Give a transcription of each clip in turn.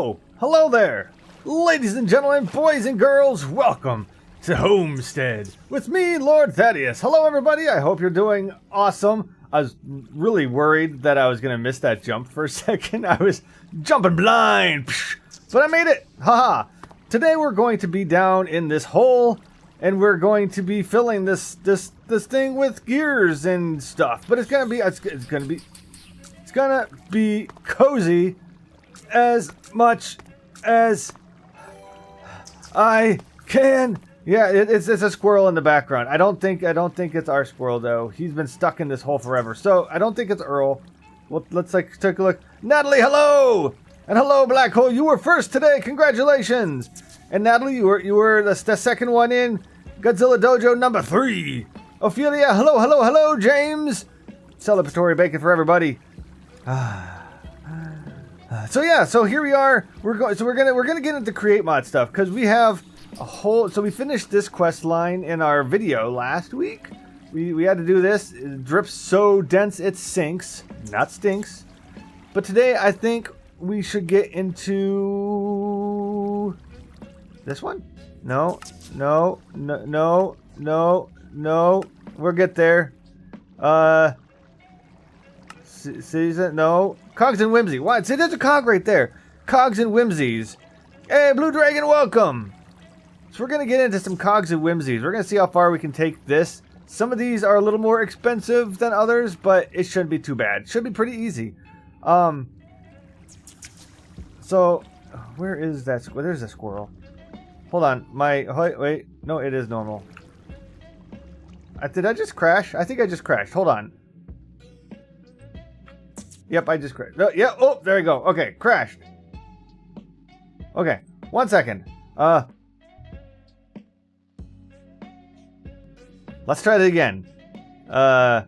So, hello there, ladies and gentlemen, boys and girls, welcome to Homestead with me, Lord Thaddius. Hello everybody, I hope you're doing awesome. I was really worried that I was going to miss that jump for a second. I was jumping blind, but I made it, haha. Today we're going to be down in this hole, and we're going to be filling this thing with gears and stuff. But it's gonna be cozy as much as I can. Yeah, it's a squirrel in the background. I don't think it's our squirrel though. He's been stuck in this hole forever, so I don't think it's Earl. Well, let's take a look. Natalie, hello, and hello, Black Hole. You were first today. Congratulations. And Natalie, you were the second one in Godzilla Dojo number 3. Ophelia, hello, James. Celebratory bacon for everybody. So here we are. We're gonna get into create mod stuff because we have a whole. So we finished this quest line in our video last week. We had to do this. It drips so dense it sinks, not stinks. But today I think we should get into this one. No. We'll get there. Season, no. Cogs and Whimsy. What? See, there's a cog right there. Cogs and Whimsies. Hey, Blue Dragon, welcome. So we're going to get into some Cogs and Whimsies. We're going to see how far we can take this. Some of these are a little more expensive than others, but it shouldn't be too bad. It should be pretty easy. So, where is that? Well, there's a squirrel. Hold on. Wait. No, it is normal. Did I just crash? I think I just crashed. Hold on. Yep, I just crashed. Yeah, oh, there we go. Okay, crashed. Okay, 1 second. Let's try that again. I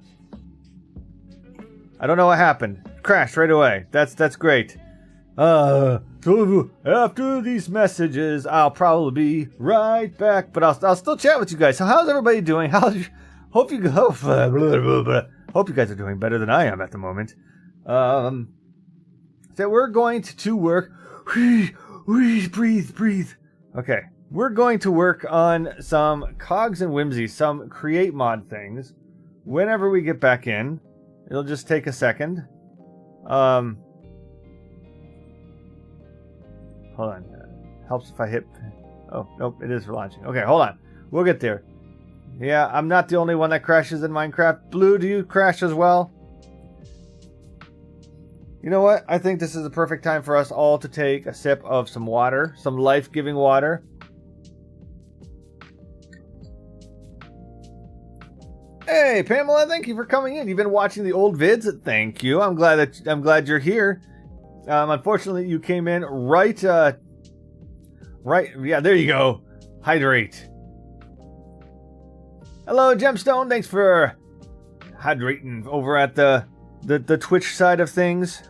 don't know what happened. Crashed right away. That's great. So after these messages, I'll probably be right back. But I'll still chat with you guys. So how's everybody doing? Hope you guys are doing better than I am at the moment. So we're going to work. Breathe. Okay, we're going to work on some Cogs and Whimsies, some create mod things. Whenever we get back in, it'll just take a second. Hold on. Helps if I hit. Oh nope, it is launching. Okay, hold on. We'll get there. Yeah, I'm not the only one that crashes in Minecraft. Blue, do you crash as well? You know what? I think this is the perfect time for us all to take a sip of some water, some life-giving water. Hey, Pamela, thank you for coming in. You've been watching the old vids. Thank you. I'm glad you're here. Unfortunately, you came in right. Yeah, there you go. Hydrate. Hello, Gemstone. Thanks for hydrating over at the Twitch side of things.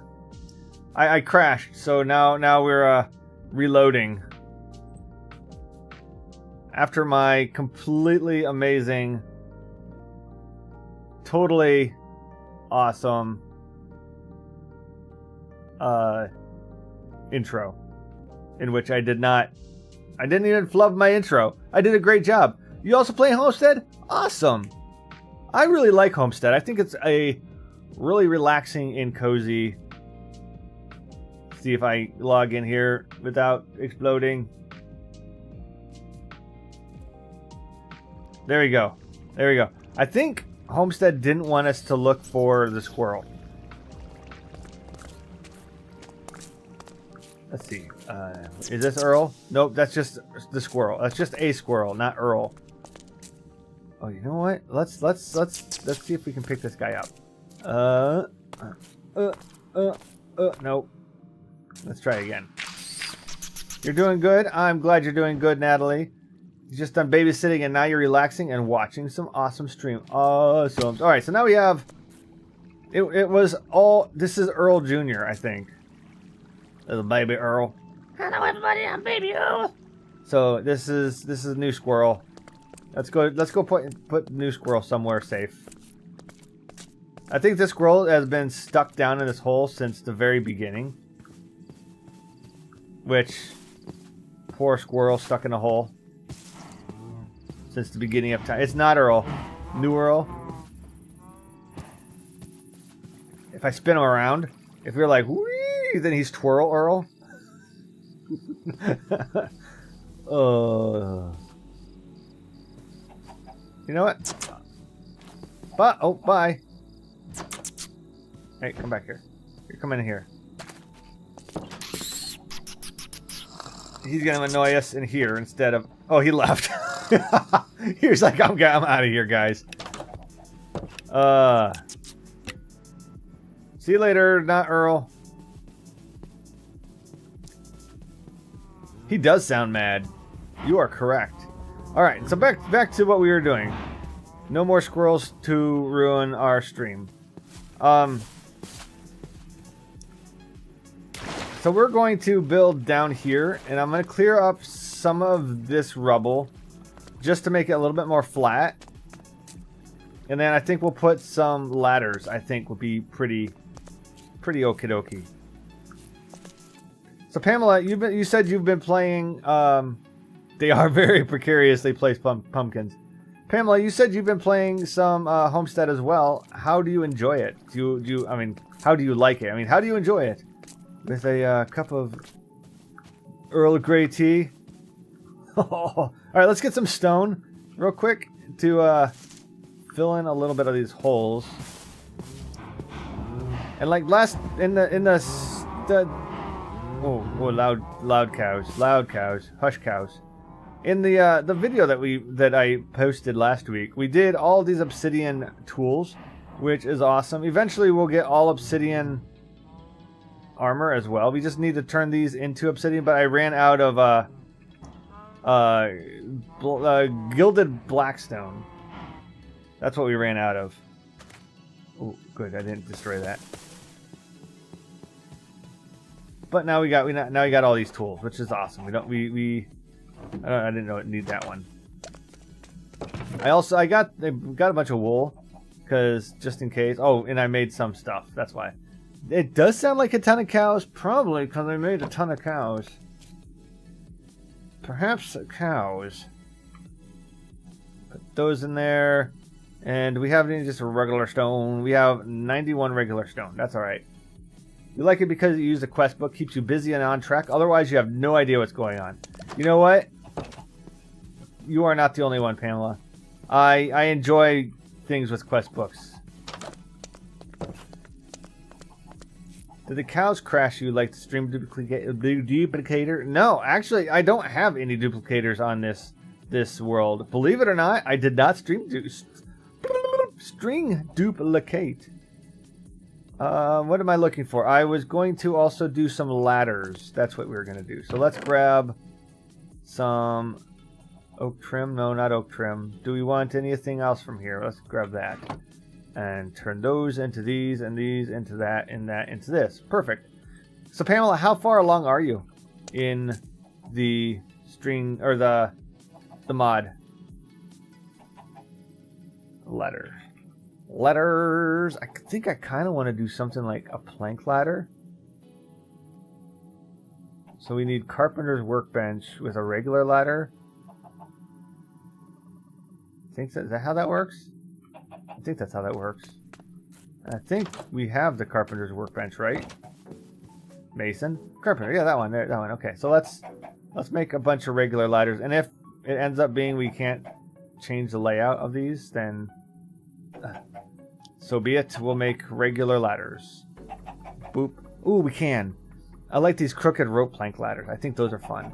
I crashed, so now we're reloading. After my completely amazing, totally awesome intro, in which I didn't even flub my intro. I did a great job. You also play Homestead? Awesome. I really like Homestead. I think it's a really relaxing and cozy. See if I log in here without exploding. There we go. I think Homestead didn't want us to look for the squirrel. Let's see. Is this Earl? Nope, that's just the squirrel. That's just a squirrel, not Earl. Oh, you know what? Let's see if we can pick this guy up. Nope. Let's try again. You're doing good. I'm glad you're doing good, Natalie. You just done babysitting and now you're relaxing and watching some awesome stream. Awesome. All right, so now we have. It was all. This is Earl Jr. I think. Little baby Earl. Hello, everybody. I'm Baby Earl. So this is new squirrel. Let's go put new squirrel somewhere safe. I think this squirrel has been stuck down in this hole since the very beginning. Which, poor squirrel stuck in a hole since the beginning of time. It's not Earl. New Earl. If I spin him around, if you're like, whee, then he's Twirl Earl. You know what? Bye. Hey, come back here. You're coming in here. He's gonna annoy us in here instead of... Oh, he left. He was like, I'm out of here, guys. See you later, not Earl. He does sound mad. You are correct. Alright, so back to what we were doing. No more squirrels to ruin our stream. So we're going to build down here, and I'm going to clear up some of this rubble just to make it a little bit more flat. And then I think we'll put some ladders. I think will be pretty okie dokie. So Pamela, you said you've been playing. They are very precariously placed pumpkins. Pamela, you said you've been playing some Homestead as well. How do you enjoy it? I mean, how do you like it? I mean, how do you enjoy it? With a cup of Earl Grey tea. All right, let's get some stone real quick to fill in a little bit of these holes. And like loud cows, hush cows. In the video that I posted last week, we did all these obsidian tools, which is awesome. Eventually, we'll get all obsidian armor as well. We just need to turn these into obsidian, but I ran out of gilded blackstone. That's what we ran out of. Oh, good, I didn't destroy that. But now we got all these tools, which is awesome. I didn't know it need that one. I got a bunch of wool because just in case. Oh, and I made some stuff. That's why. It does sound like a ton of cows, probably because I made a ton of cows. Perhaps cows. Put those in there. And we have just a regular stone. We have 91 regular stone. That's alright. You like it because you use the quest book, keeps you busy and on track. Otherwise, you have no idea what's going on. You know what? You are not the only one, Pamela. I enjoy things with quest books. Did the cows crash you like the stream duplicator? No, actually, I don't have any duplicators on this world. Believe it or not, I did not string duplicate. What am I looking for? I was going to also do some ladders. That's what we were going to do. So let's grab some oak trim. No, not oak trim. Do we want anything else from here? Let's grab that. And turn those into these, and these into that, and that into this. Perfect. So Pamela, how far along are you in the string, or the mod? Ladders. I think I kind of want to do something like a plank ladder. So we need carpenter's workbench with a regular ladder. Is that how that works? I think that's how that works. I think we have the carpenter's workbench, right? Mason, carpenter, yeah, that one, that one. Okay, so let's make a bunch of regular ladders, and if it ends up being we can't change the layout of these, then so be it. We'll make regular ladders. Boop. Ooh, we can. I like these crooked rope plank ladders. I think those are fun.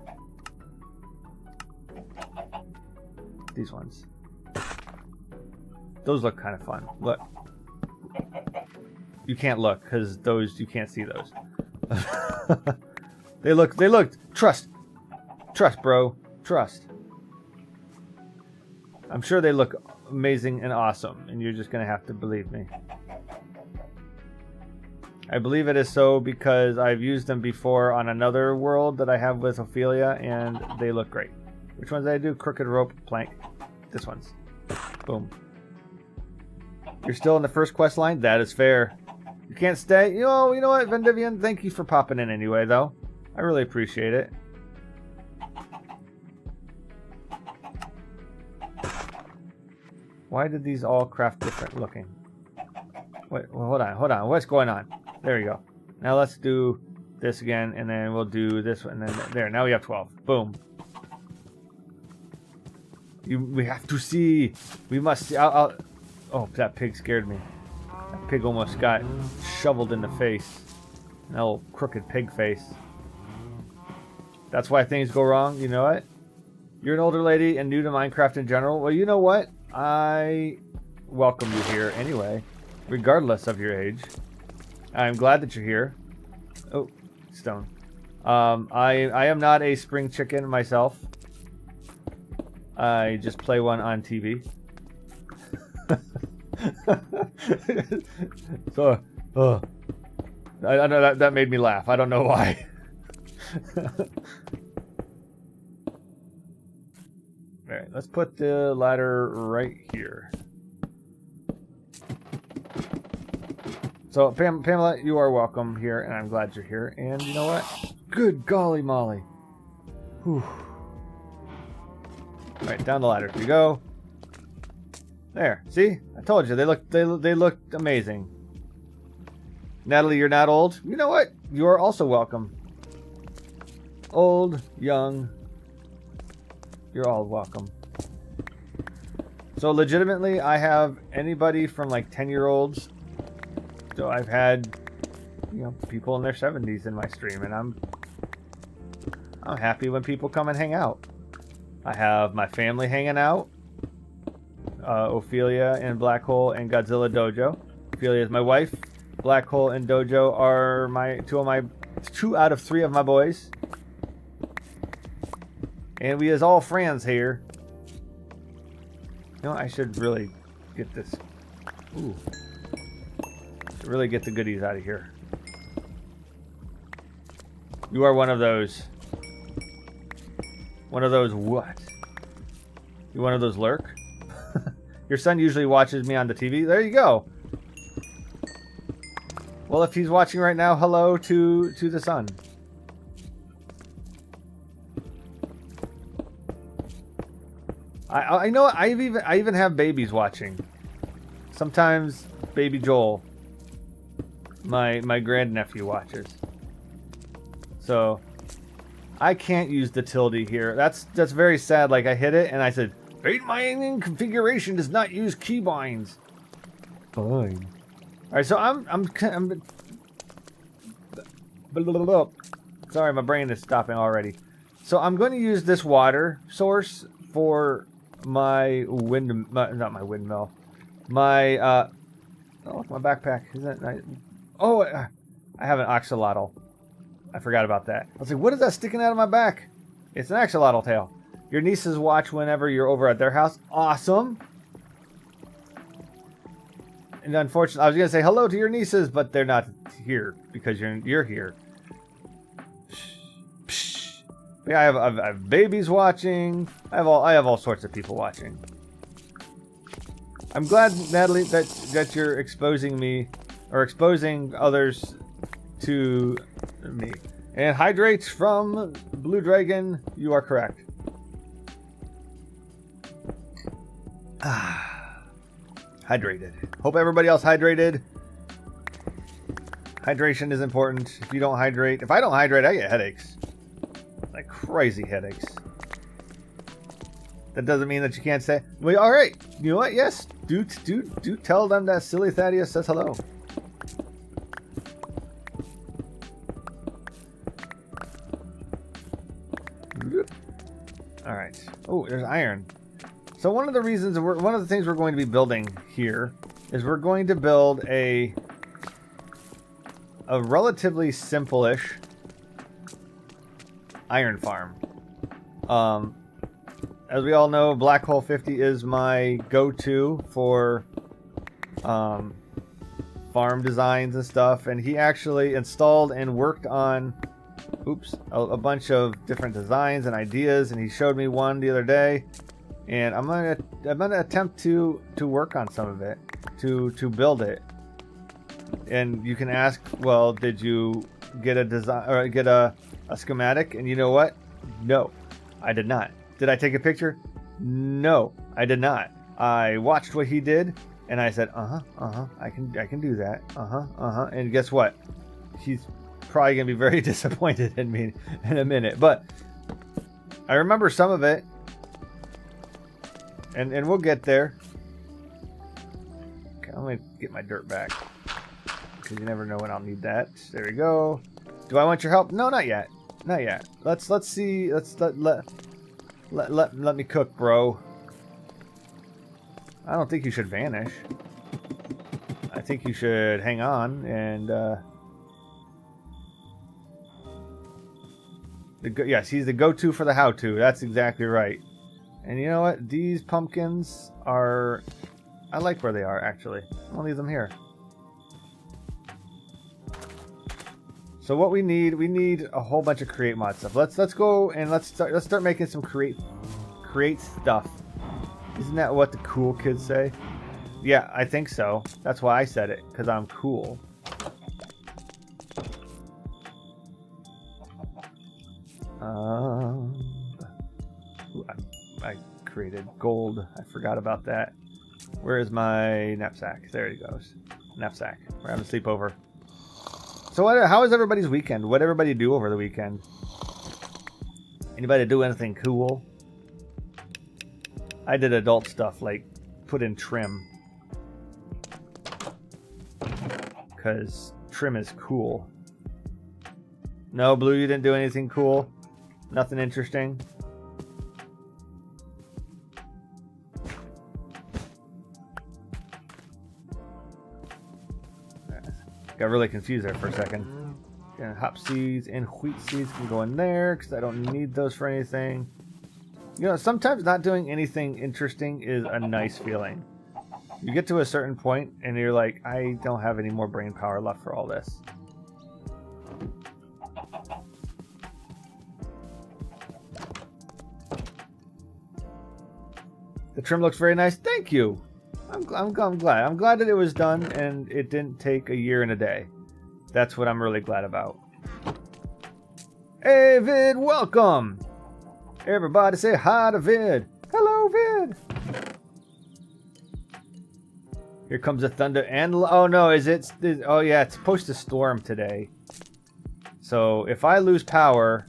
These ones. Those look kind of fun. Look. You can't look because those you can't see those. They look. Trust, bro. Trust. I'm sure they look amazing and awesome, and you're just gonna have to believe me. I believe it is so because I've used them before on another world that I have with Ophelia, and they look great. Which ones did I do? Crooked rope plank. This one's. Boom. You're still in the first quest line? That is fair. You can't stay? You know what, Vendivian? Thank you for popping in anyway, though. I really appreciate it. Why did these all craft different looking? Wait, well, hold on. What's going on? There you go. Now let's do this again, and then we'll do this one, and then there. Now we have 12. Boom. We have to see. We must see. Oh, that pig scared me. That pig almost got shoveled in the face. That little crooked pig face. That's why things go wrong. You know what? You're an older lady and new to Minecraft in general. Well, you know what? I welcome you here anyway, regardless of your age. I'm glad that you're here. Oh, stone. I am not a spring chicken myself. I just play one on TV. So, I know that made me laugh. I don't know why. Alright, let's put the ladder right here. So, Pamela, you are welcome here, and I'm glad you're here. And you know what? Good golly molly. Whew. Alright, down the ladder we go. There, see? I told you, they look amazing. Natalie, you're not old. You know what? You are also welcome. Old, young, you're all welcome. So legitimately, I have anybody from like 10-year-olds. So I've had, you know, people in their 70s in my stream, and I'm happy when people come and hang out. I have my family hanging out. Ophelia and Black Hole and Godzilla Dojo. Ophelia is my wife. Black Hole and Dojo are two out of 3 of my boys. And we is all friends here. You know, I should really get this. Ooh. Should really get the goodies out of here. You are one of those. One of those what? You one of those lurk? Your son usually watches me on the TV. There you go. Well, if he's watching right now, hello to the son. I know I even have babies watching. Sometimes baby Joel, my grandnephew, watches. So I can't use the tilde here. That's very sad. Like I hit it and I said, "Bait mining configuration does not use keybinds." Fine. All right, so I'm sorry, my brain is stopping already. So I'm going to use this water source for my not my windmill. My my backpack. Is that nice? Oh, I have an axolotl. I forgot about that. I was like, what is that sticking out of my back? It's an axolotl tail. Your nieces watch whenever you're over at their house. Awesome. And unfortunately, I was gonna say hello to your nieces, but they're not here because you're here. But yeah, I have babies watching. I have all sorts of people watching. I'm glad, Natalie, that you're exposing me or exposing others to me. And hydrate from Blue Dragon. You are correct. Hydrated. Hope everybody else hydrated. Hydration is important. If you don't hydrate, if I don't hydrate, I get headaches. Like crazy headaches. That doesn't mean that you can't say, well, all right, you know what? Yes, do tell them that silly Thaddius says hello. All right. Oh, there's iron. So one of the things we're going to be building here is we're going to build a relatively simple-ish iron farm. As we all know, Black Hole 50 is my go-to for farm designs and stuff, and he actually installed and worked on a bunch of different designs and ideas, and he showed me one the other day, and I'm gonna attempt to work on some of it, to build it. And you can ask, well, did you get a design or get a a schematic, and you know what? No, I did not. Did I take a picture? No, I did not. I watched what he did, and I said, I can do that. And guess what? He's probably gonna be very disappointed in me in a minute, but I remember some of it, and we'll get there. Okay, I'm gonna get my dirt back because you never know when I'll need that. There we go. Do I want your help? No, not yet. Not yet. Let's see. Let me cook, bro. I don't think you should vanish. I think you should hang on and yes, he's the go-to for the how-to. That's exactly right. And you know what? These pumpkins are... I like where they are, actually. I'll leave them here. So what we need a whole bunch of create mod stuff. Let's go and let's start making some create stuff. Isn't that what the cool kids say? Yeah, I think so. That's why I said it, because I'm cool. I created gold. I forgot about that. Where is my knapsack? There he goes. Knapsack. We're having a sleepover. So how was everybody's weekend? What did everybody do over the weekend? Anybody do anything cool? I did adult stuff, like put in trim. Because trim is cool. No, Blue, you didn't do anything cool? Nothing interesting? Got really confused there for a second. And hop seeds and wheat seeds can go in there because I don't need those for anything. You know, sometimes not doing anything interesting is a nice feeling. You get to a certain point and you're like, I don't have any more brain power left for all this. The trim looks very nice. Thank you. I'm glad. I'm glad that it was done and it didn't take a year and a day. That's what I'm really glad about. Hey, Vid, welcome. Everybody say hi to Vid. Hello, Vid. Here comes the thunder and... Oh, no, oh, yeah, it's supposed to storm today. So if I lose power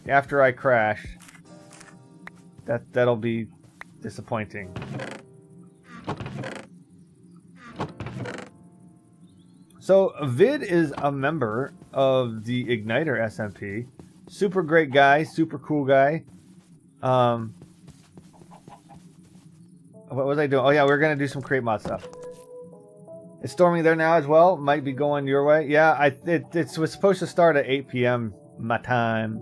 after I crash, that'll be disappointing. So Vid is a member of the Igniter SMP. Super great guy, super cool guy. What was I doing? Oh yeah, we're gonna do some create mod stuff. It's storming there now as well. Might be going your way. Yeah, it was supposed to start at 8 p.m. my time.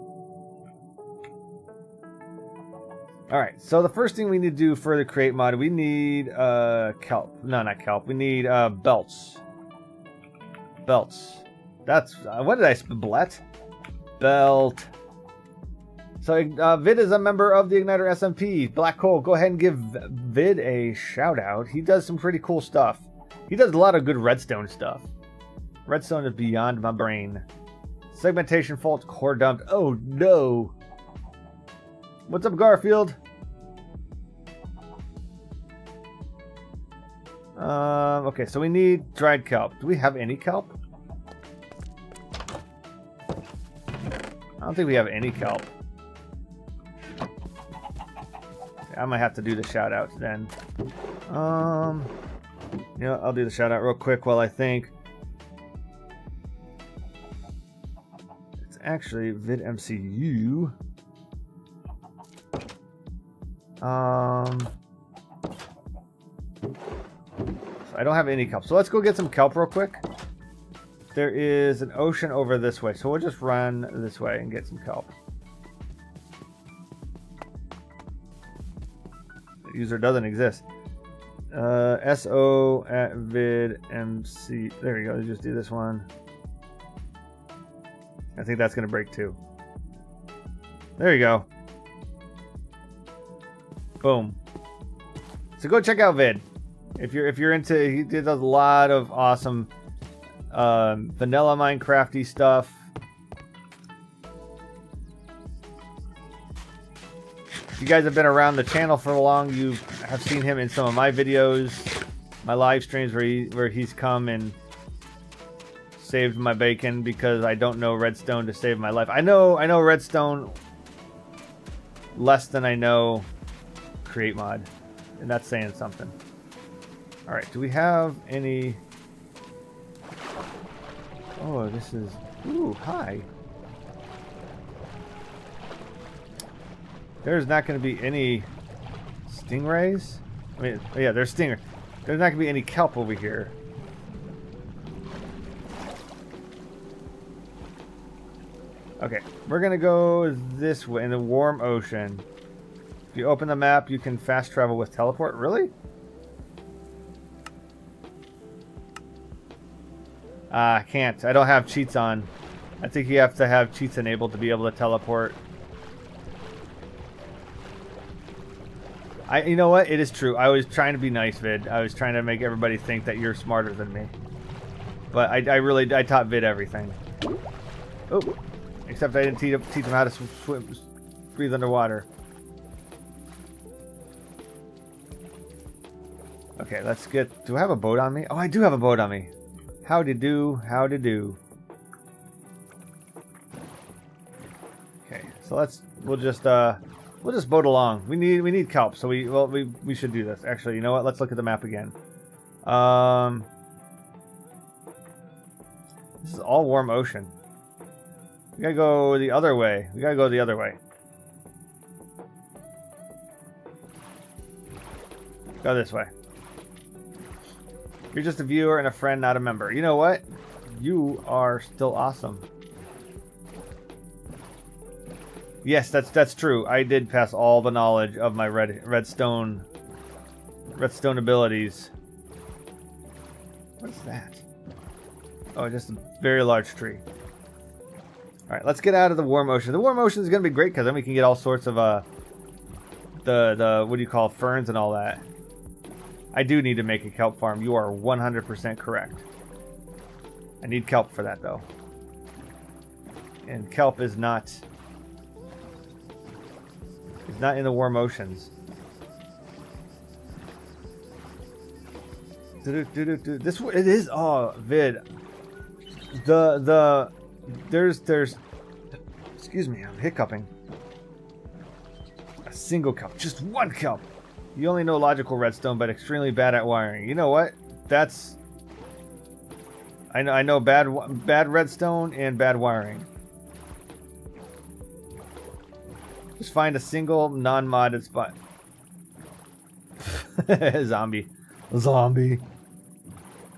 Alright, so the first thing we need to do for the create mod, we need kelp. No, not kelp. We need belts. Belts. That's what did I split? Belt. So Vid is a member of the Igniter SMP. Black Hole, go ahead and give Vid a shout out. He does some pretty cool stuff. He does a lot of good redstone stuff. Redstone is beyond my brain. Segmentation fault, core dumped. Oh no. What's up, Garfield? Okay, so we need dried kelp. Do we have any kelp? I don't think we have any kelp. Okay, I might have to do the shout outs then. Yeah, I'll do the shout out real quick while I think. It's actually vidMCU. So I don't have any kelp. So let's go get some kelp real quick. There is an ocean over this way. So we'll just run this way and get some kelp. The user doesn't exist. SO at vidMC. There we go. Let's just do this one. I think that's going to break too. There you go. Boom. So go check out Vid. If you're into, he does a lot of awesome vanilla Minecrafty stuff. you guys have been around the channel for long, you have seen him in some of my videos, my live streams where he's come and saved my bacon because I don't know redstone to save my life. I know redstone less than I know create mod, and that's saying something. All right, do we have any? Oh, this is ooh, hi. There's not going to be any stingrays. I mean, yeah, there's stinger. There's not going to be any kelp over here. Okay, we're going to go this way in the warm ocean. If you open the map, you can fast travel with teleport. Really? I can't. I don't have cheats on. I think you have to have cheats enabled to be able to teleport. You know what? It is true. I was trying to be nice, Vid. I was trying to make everybody think that you're smarter than me. But I taught Vid everything. Oh, except I didn't teach him how to swim, breathe underwater. Okay, let's get. Do I have a boat on me? Oh, I do have a boat on me. Howdy do, howdy do. Okay, so we'll just boat along. We need kelp, so we should do this. Actually, you know what? Let's look at the map again. This is all warm ocean. We gotta go the other way. We gotta go the other way. Go this way. You're just a viewer and a friend, not a member. You know what? You are still awesome. Yes, that's true. I did pass all the knowledge of my redstone abilities. What is that? Oh, just a very large tree. All right, let's get out of the warm ocean. The warm ocean is going to be great because then we can get all sorts of the what do you call it, ferns and all that. I do need to make a kelp farm. You are 100% correct. I need kelp for that though. And kelp is not in the warm oceans. This it is. Oh, Vid. There's. Excuse me, I'm hiccuping. A single kelp, just one kelp. You only know logical redstone, but extremely bad at wiring. You know what? That's. I know bad redstone and bad wiring. Just find a single non-modded spot. Zombie.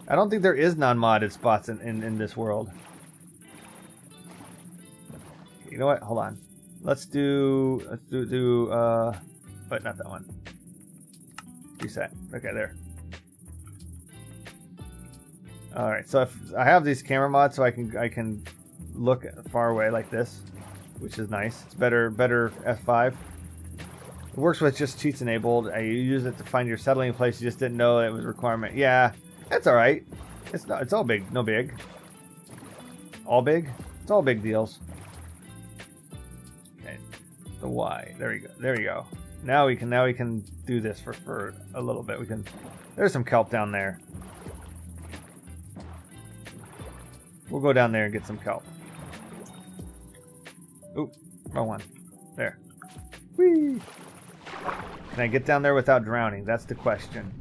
I don't think there is non-modded spots in this world. You know what? Hold on. Let's do but not that one. Reset. Okay, there. All right. So if I have these camera mods, so I can look far away like this, which is nice. It's better F5. It works with just cheats enabled. You use it to find your settling place. You just didn't know it was a requirement. Yeah, that's all right. It's all big. No big. All big. It's all big deals. Okay. The Y. There you go. There you go. Now we can do this for a little bit. There's some kelp down there. We'll go down there and get some kelp. Oop, wrong one. There. Whee! Can I get down there without drowning? That's the question.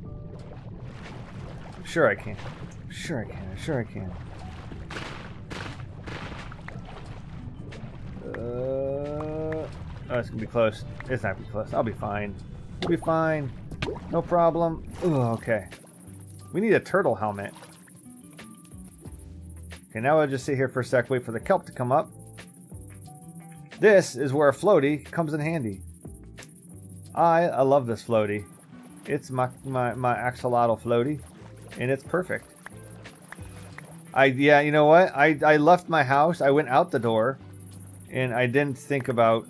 Sure I can. Sure I can. Sure I can. Oh, it's gonna be close. It's not gonna be close. I'll be fine. I'll be fine. No problem. Oh, okay. We need a turtle helmet. Okay, now I'll just sit here for a sec, wait for the kelp to come up. This is where a floaty comes in handy. I love this floaty. It's my axolotl floaty, and it's perfect. Yeah, you know what? I left my house. I went out the door, and I didn't think about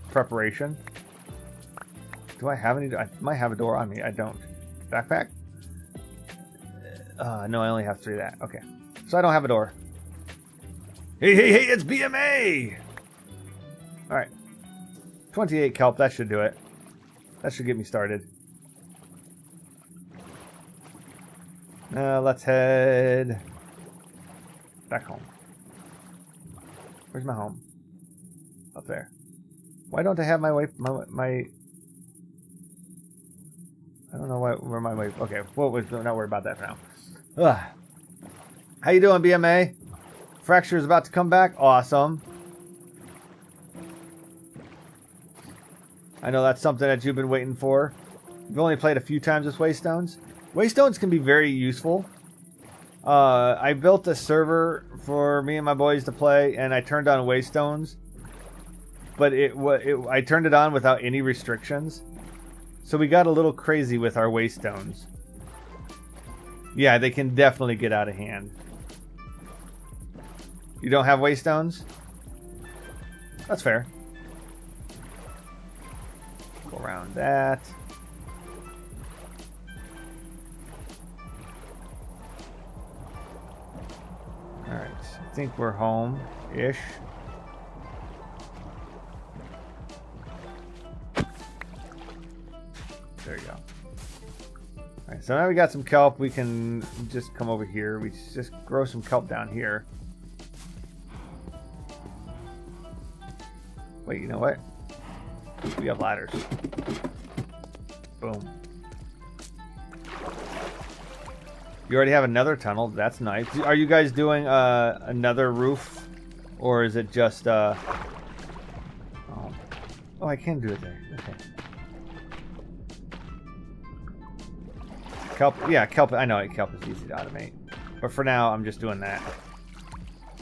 preparation. Do I have any? I might have a door on me. I don't. Backpack? No, I only have 3 of that. Okay, so I don't have a door. Hey, it's BMA! All right. 28 kelp, that should do it. That should get me started. Let's head back home. Where's my home? Up there. Why don't I have my wife? My I don't know where my wife. Okay, well, we're not worried about that for now. Ugh. How you doing, BMA? Fracture is about to come back. Awesome. I know that's something that you've been waiting for. You've only played a few times with Waystones. Waystones can be very useful. I built a server for me and my boys to play, and I turned on Waystones. But I turned it on without any restrictions. So we got a little crazy with our Waystones. Yeah, they can definitely get out of hand. You don't have Waystones? That's fair. Go around that. Alright, I think we're home-ish. There you go. Alright, so now we got some kelp. We can just come over here. We just grow some kelp down here. Wait, you know what? We have ladders. Boom. You already have another tunnel. That's nice. Are you guys doing another roof? Or is it just... Oh, I can do it there. Okay. Kelp, yeah, kelp. I know kelp is easy to automate, but for now, I'm just doing that.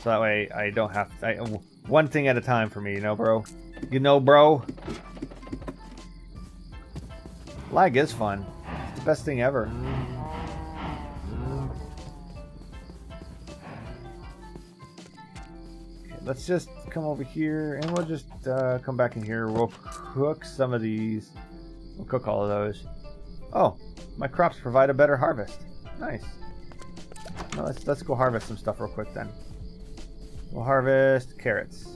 So that way, I don't have to, one thing at a time for me, you know, bro. You know, bro. Lag is fun. It's the best thing ever. Okay, let's just come over here, and we'll just come back in here. We'll cook some of these. We'll cook all of those. Oh. My crops provide a better harvest. Nice. Well, let's go harvest some stuff real quick then. We'll harvest carrots.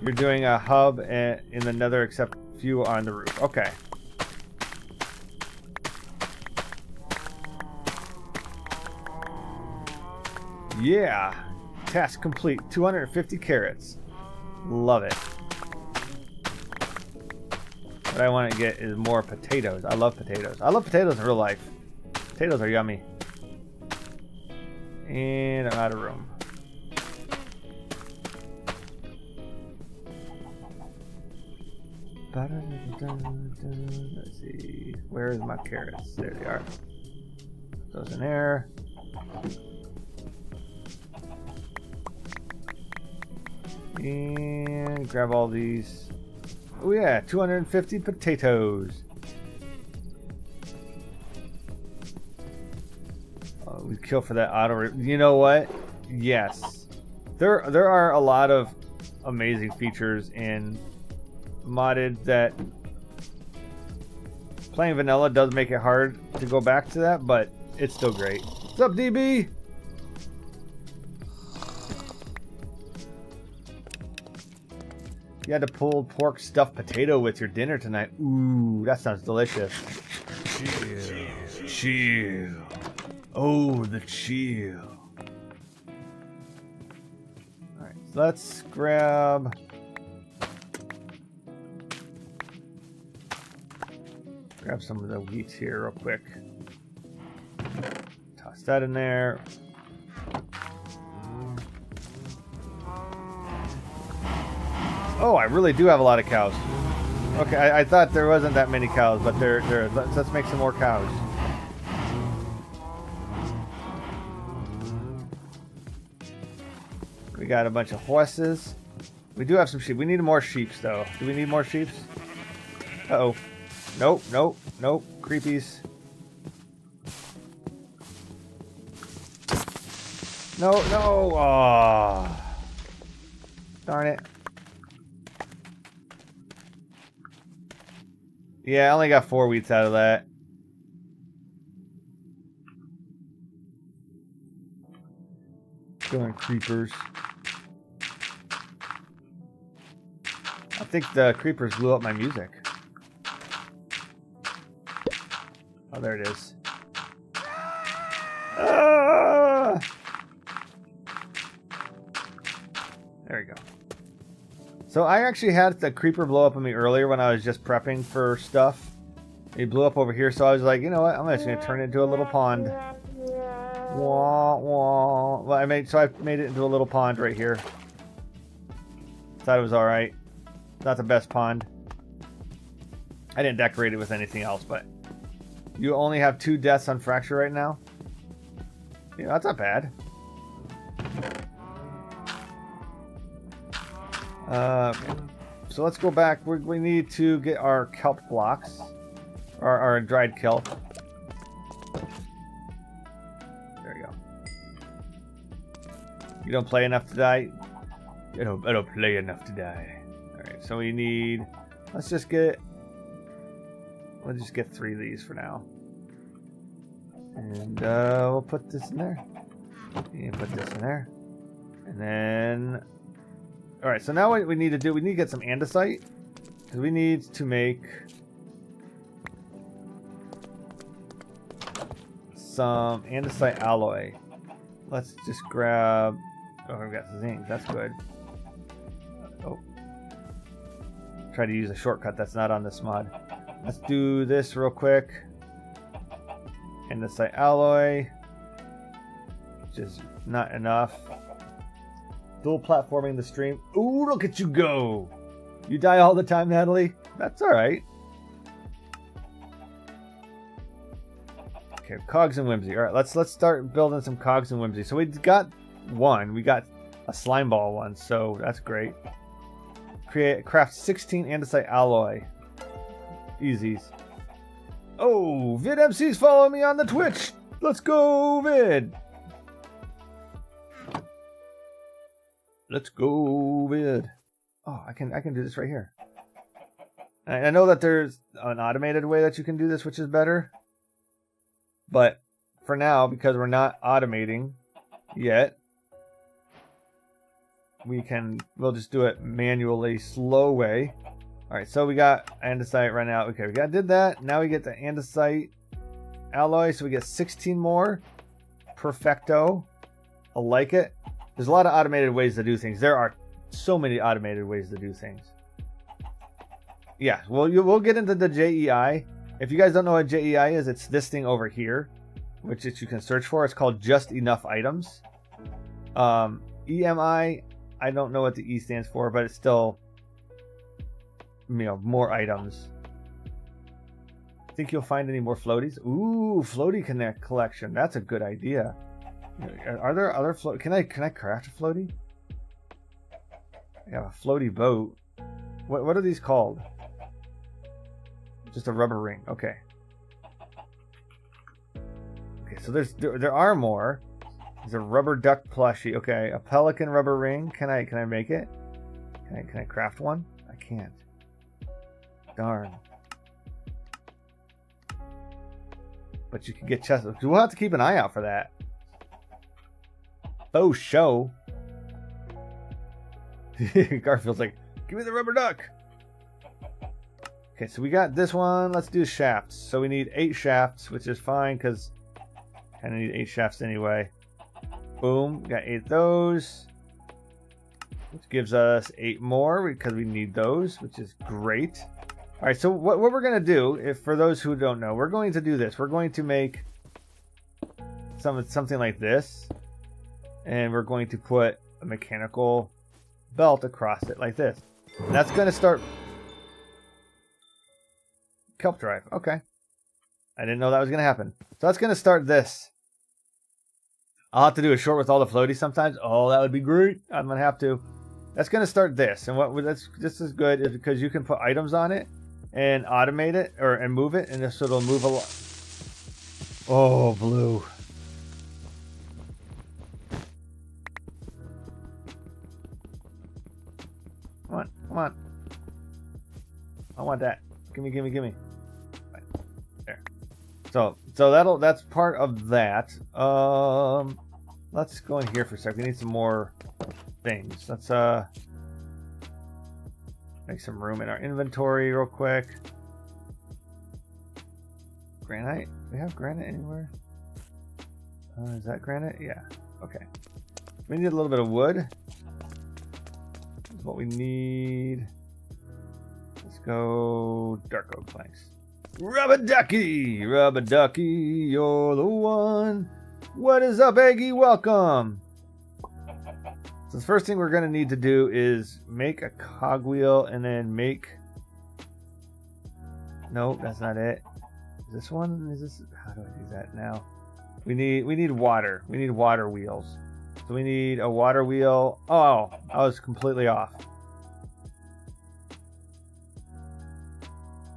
You're doing a hub in the nether, except few on the roof. Okay. Yeah. Task complete. 250 carrots. Love it. What I want to get is more potatoes. I love potatoes. I love potatoes in real life. Potatoes are yummy. And I'm out of room. Let's see. Where's my carrots? There they are. Put those in there. And grab all these. Oh yeah, 250 potatoes. Oh, we kill for that auto. You know what? Yes, there are a lot of amazing features in modded that playing vanilla does make it hard to go back to that, but it's still great. What's up, DB? You had to pull pork stuffed potato with your dinner tonight. Ooh, that sounds delicious. Chill. Chill. Oh, the chill. Alright, so let's grab... Grab some of the wheat here real quick. Toss that in there. Oh, I really do have a lot of cows. Okay, I thought there wasn't that many cows, but there. Let's make some more cows. We got a bunch of horses. We do have some sheep. We need more sheep, though. Do we need more sheep? Uh-oh. Nope, nope, nope. Creepies. No, no. Oh. Darn it. Yeah, I only got 4 wheats out of that. Killing creepers. think the creepers blew up my music. Oh, there it is. Ah! There we go. So I actually had the creeper blow up on me earlier when I was just prepping for stuff. It blew up over here, so I was like, you know what? I'm just gonna turn it into a little pond. Wah, wah. Well, I made it into a little pond right here. Thought it was all right. Not the best pond. I didn't decorate it with anything else, but you only have 2 deaths on fracture right now. Yeah, that's not bad. Okay. So let's go back. We need to get our kelp blocks. Our dried kelp. There you go. You don't play enough to die? I don't play enough to die. Alright, so we need... Let's just get 3 of these for now. And we'll put this in there. You can put this in there. And then... Alright, so now what we need to do, we need to get some andesite. Because we need to make some andesite alloy. Let's just grab... Oh, we've got zinc. That's good. Oh. Try to use a shortcut that's not on this mod. Let's do this real quick. Andesite alloy. Which is not enough. Dual platforming the stream. Ooh, look at you go! You die all the time, Natalie? That's alright. Okay, cogs and whimsy. Alright, let's start building some cogs and whimsy. So we got one. We got a slime ball one, so that's great. Craft 16 andesite alloy. Easies. Oh, Vid MC's following me on the Twitch. Let's go, Vid. Let's go, Vid. Oh, I can do this right here. I know that there's an automated way that you can do this, which is better. But for now, because we're not automating yet, we'll just do it manually, slow way. All right, so we got andesite right now. Okay, did that. Now we get the andesite alloy, so we get 16 more. Perfecto. I like it. There's a lot of automated ways to do things. There are so many automated ways to do things. Yeah, well, we'll get into the JEI. If you guys don't know what JEI is, it's this thing over here, which you can search for. It's called Just Enough Items. EMI, I don't know what the E stands for, but it's still, more items. Think you'll find any more floaties? Ooh, floaty connect collection. That's a good idea. Are there other float? Can I craft a floaty? I have a floaty boat. What are these called? Just a rubber ring. Okay. Okay, so there are more. There's a rubber duck plushie. Okay, a pelican rubber ring. Can I make it? Can I craft one? I can't. Darn. But you can get chests. We'll have to keep an eye out for that. Oh, show. Garfield's like, give me the rubber duck. Okay, so we got this one. Let's do shafts. So we need 8 shafts, which is fine because I kind of need 8 shafts anyway. Boom, got 8 of those, which gives us 8 more because we need those, which is great. All right, so what we're gonna do, for those who don't know, we're going to do this. We're going to make something like this, and we're going to put a mechanical belt across it like this. And that's going to start kelp drive. Okay, I didn't know that was going to happen. So that's going to start this. I'll have to do a short with all the floaties sometimes. Oh, that would be great. I'm going to have to. That's going to start this. And this is good is because you can put items on it and automate it and move it, and so it'll move a lot. Oh, blue. Come on. I want that. Gimme. Right. There. So that's part of that. Let's go in here for a second. We need some more things. Let's Make some room in our inventory real quick. Granite? We have granite anywhere? Is that granite? Yeah. Okay. We need a little bit of wood. This is what we need. Let's go dark oak planks. Rub-a-ducky! Rub-a-ducky, you're the one. What is up, Eggy? Welcome! So the first thing we're going to need to do is make a cogwheel and then make... Nope, that's not it. Is this one? Is this... How do I do that now? We need water. We need water wheels. So we need a water wheel. Oh, I was completely off.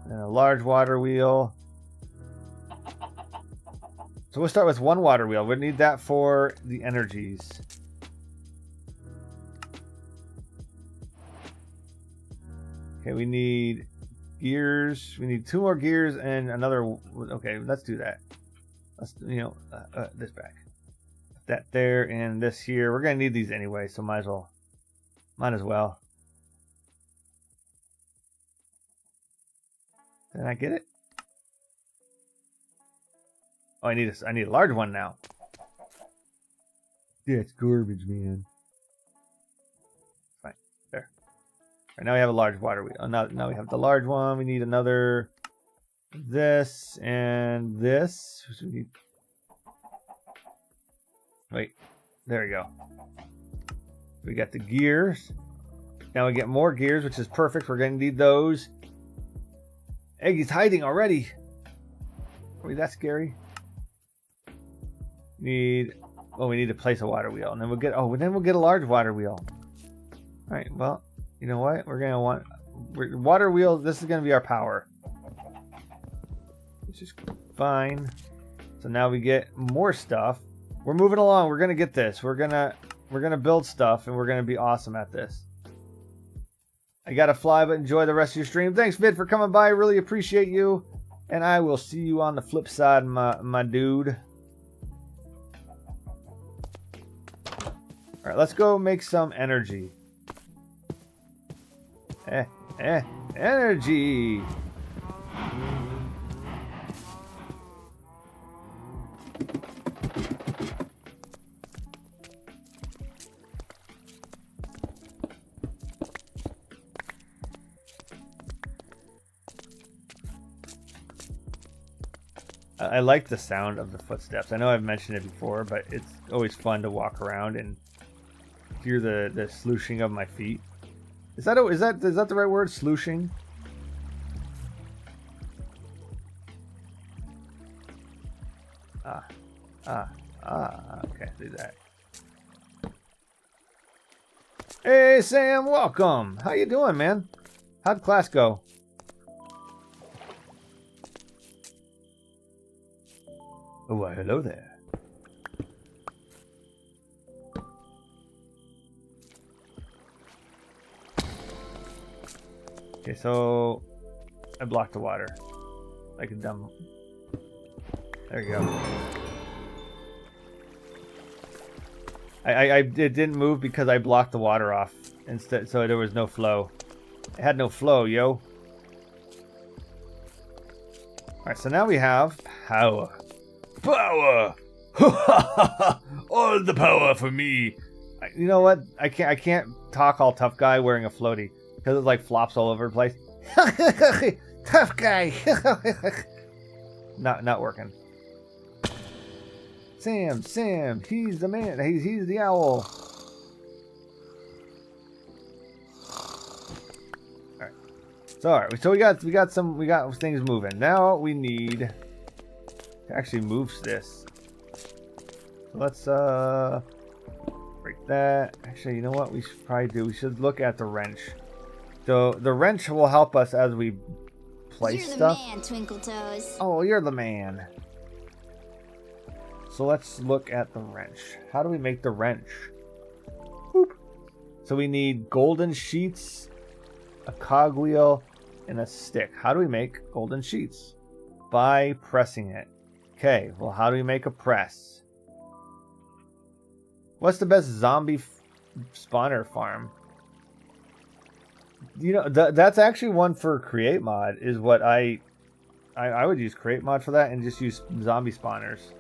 And a large water wheel. So we'll start with one water wheel. We need that for the energies. Okay, we need gears. We need 2 more gears and another. Okay, let's do that. Let's, this back. That there and this here. We're gonna need these anyway, so might as well. Did I get it? Oh, I need a large one now. Yeah, it's garbage, man. Fine, there. Right, now we have a large water wheel. Oh, now we have the large one. We need another. This and this. We need... Wait, there we go. We got the gears. Now we get more gears, which is perfect. We're going to need those. Eggy's hiding already. Are we that scary? We need to place a water wheel, and then we'll get a large water wheel. All right. Well, you know what? We're gonna want water wheel. This is gonna be our power, which is fine. So now we get more stuff. We're moving along. We're gonna get this. We're gonna build stuff, and we're gonna be awesome at this. I gotta fly, but enjoy the rest of your stream. Thanks, Vid, for coming by. Really appreciate you. And I will see you on the flip side, my dude. Alright, let's go make some energy. Energy! I like the sound of the footsteps. I know I've mentioned it before, but it's always fun to walk around and hear the slooshing of my feet. Is that the right word? Slooshing? Okay, do that. Hey Sam, welcome. How you doing, man? How'd class go? Oh, well, hello there. Okay, so I blocked the water like a dumb. There you go. It didn't move because I blocked the water off instead, so there was no flow. It had no flow, yo. All right, so now we have power. Power! All the power for me. You know what? I can't talk all tough guy wearing a floaty because it like flops all over the place. Tough guy. Not working. Sam, he's the man. He's the owl. All right. So we got things moving. Now we need to actually move this. So let's break that. Actually, you know what we should probably do? We should look at the wrench. So the wrench will help us as we place stuff. You're the man, Twinkle Toes. Oh, you're the man. So let's look at the wrench. How do we make the wrench? Boop. So we need golden sheets, a cogwheel, and a stick. How do we make golden sheets? By pressing it. Okay, well, how do we make a press? What's the best zombie spawner farm? You know, that's actually one for create mod. Is what I would use create mod for that, and just use zombie spawners.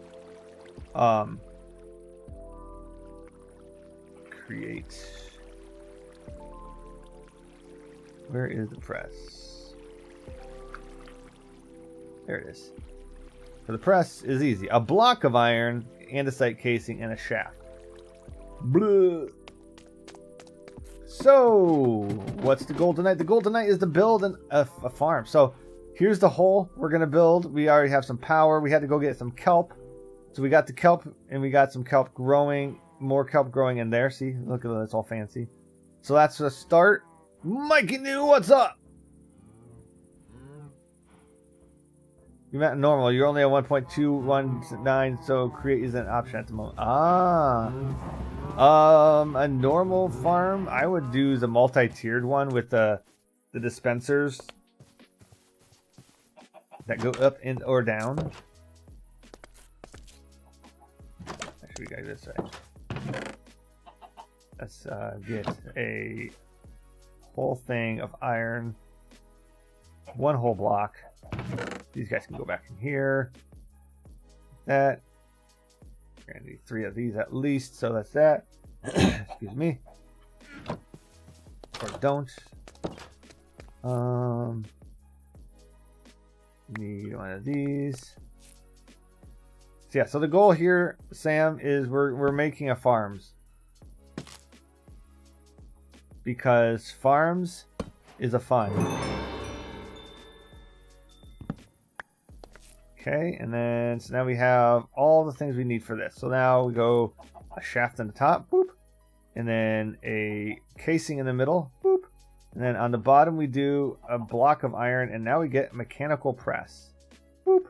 Create. Where is the press? There it is. So the press is easy. A block of iron, andesite casing, and a shaft. Blah. So, what's the goal tonight? The goal tonight is to build a farm. So, here's the hole we're going to build. We already have some power. We had to go get some kelp. So, we got the kelp, and we got some kelp growing. More kelp growing in there. See? Look at that. It's all fancy. So, that's the start. Mikey New, what's up? You meant normal. You're only at 1.219, so create isn't an option at the moment. A normal farm, I would do the multi-tiered one with the dispensers that go up and or down. Actually, we gotta go this way. Let's get a whole thing of iron, one whole block. These guys can go back in here. That. We're gonna need 3 of these at least, so that's that. Excuse me. Or don't. Need one of these. So yeah, so the goal here, Sam, is we're making a farms. Because farms is a fun. Okay, and then so now we have all the things we need for this. So now we go a shaft on the top, boop, and then a casing in the middle, boop, and then on the bottom we do a block of iron, and now we get mechanical press, boop,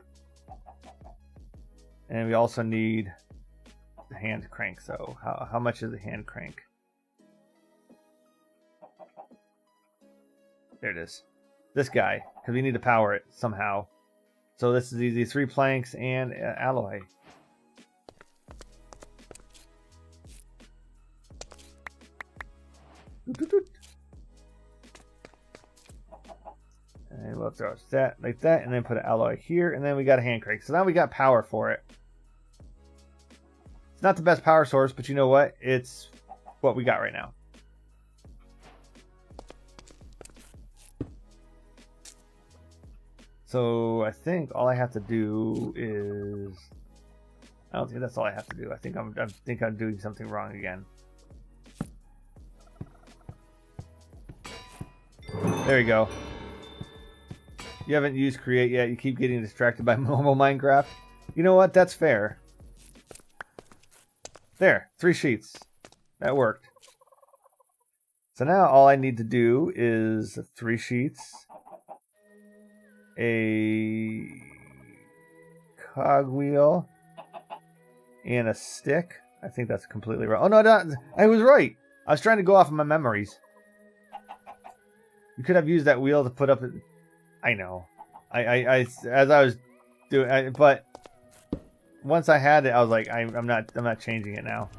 and we also need the hand crank. So how much is the hand crank? There it is. This guy, because we need to power it somehow. So this is easy. 3 planks and alloy. And we'll throw that like that, and then put an alloy here, and then we got a hand crank. So now we got power for it. It's not the best power source, but you know what? It's what we got right now. So I think all I have to do is, I don't think that's all I have to do. I think I'm doing something wrong again. There you go. You haven't used create yet. You keep getting distracted by normal Minecraft. You know what? That's fair. There, 3 sheets. That worked. So now all I need to do is 3 sheets. A cogwheel and a stick. I think that's completely wrong. Oh no, I was right. I was trying to go off of my memories. You could have used that wheel to put up. I know. I as I was doing, but once I had it, I was like, I'm not changing it now.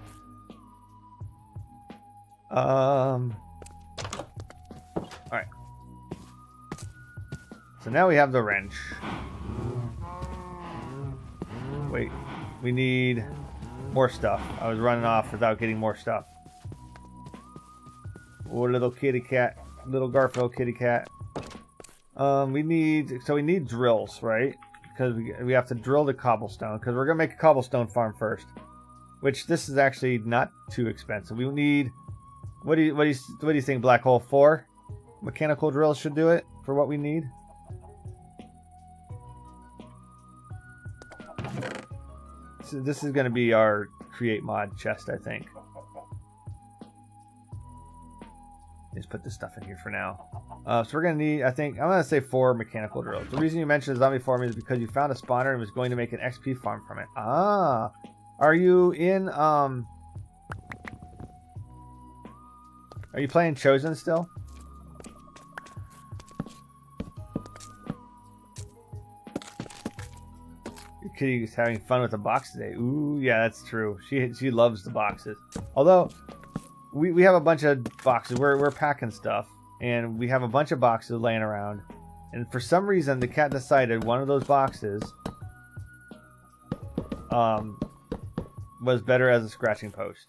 All right. So now we have the wrench. Wait, we need more stuff. I was running off without getting more stuff. Oh, little kitty cat, little Garfield kitty cat. We need drills, right? Because we have to drill the cobblestone, because we're gonna make a cobblestone farm first. Which this is actually not too expensive. We need, what do you think, Black Hole? 4 mechanical drills should do it for what we need. So this is going to be our create mod chest, I think. Just put this stuff in here for now. So we're going to need, I think, I'm going to say 4 mechanical drills. The reason you mentioned zombie farming is because you found a spawner and was going to make an XP farm from it. Ah, are you in, are you playing Chosen still? Kitty's having fun with the box today. Ooh, yeah, that's true. She loves the boxes. Although we have a bunch of boxes. We're packing stuff. and we have a bunch of boxes laying around. And for some reason, the cat decided one of those boxes was better as a scratching post.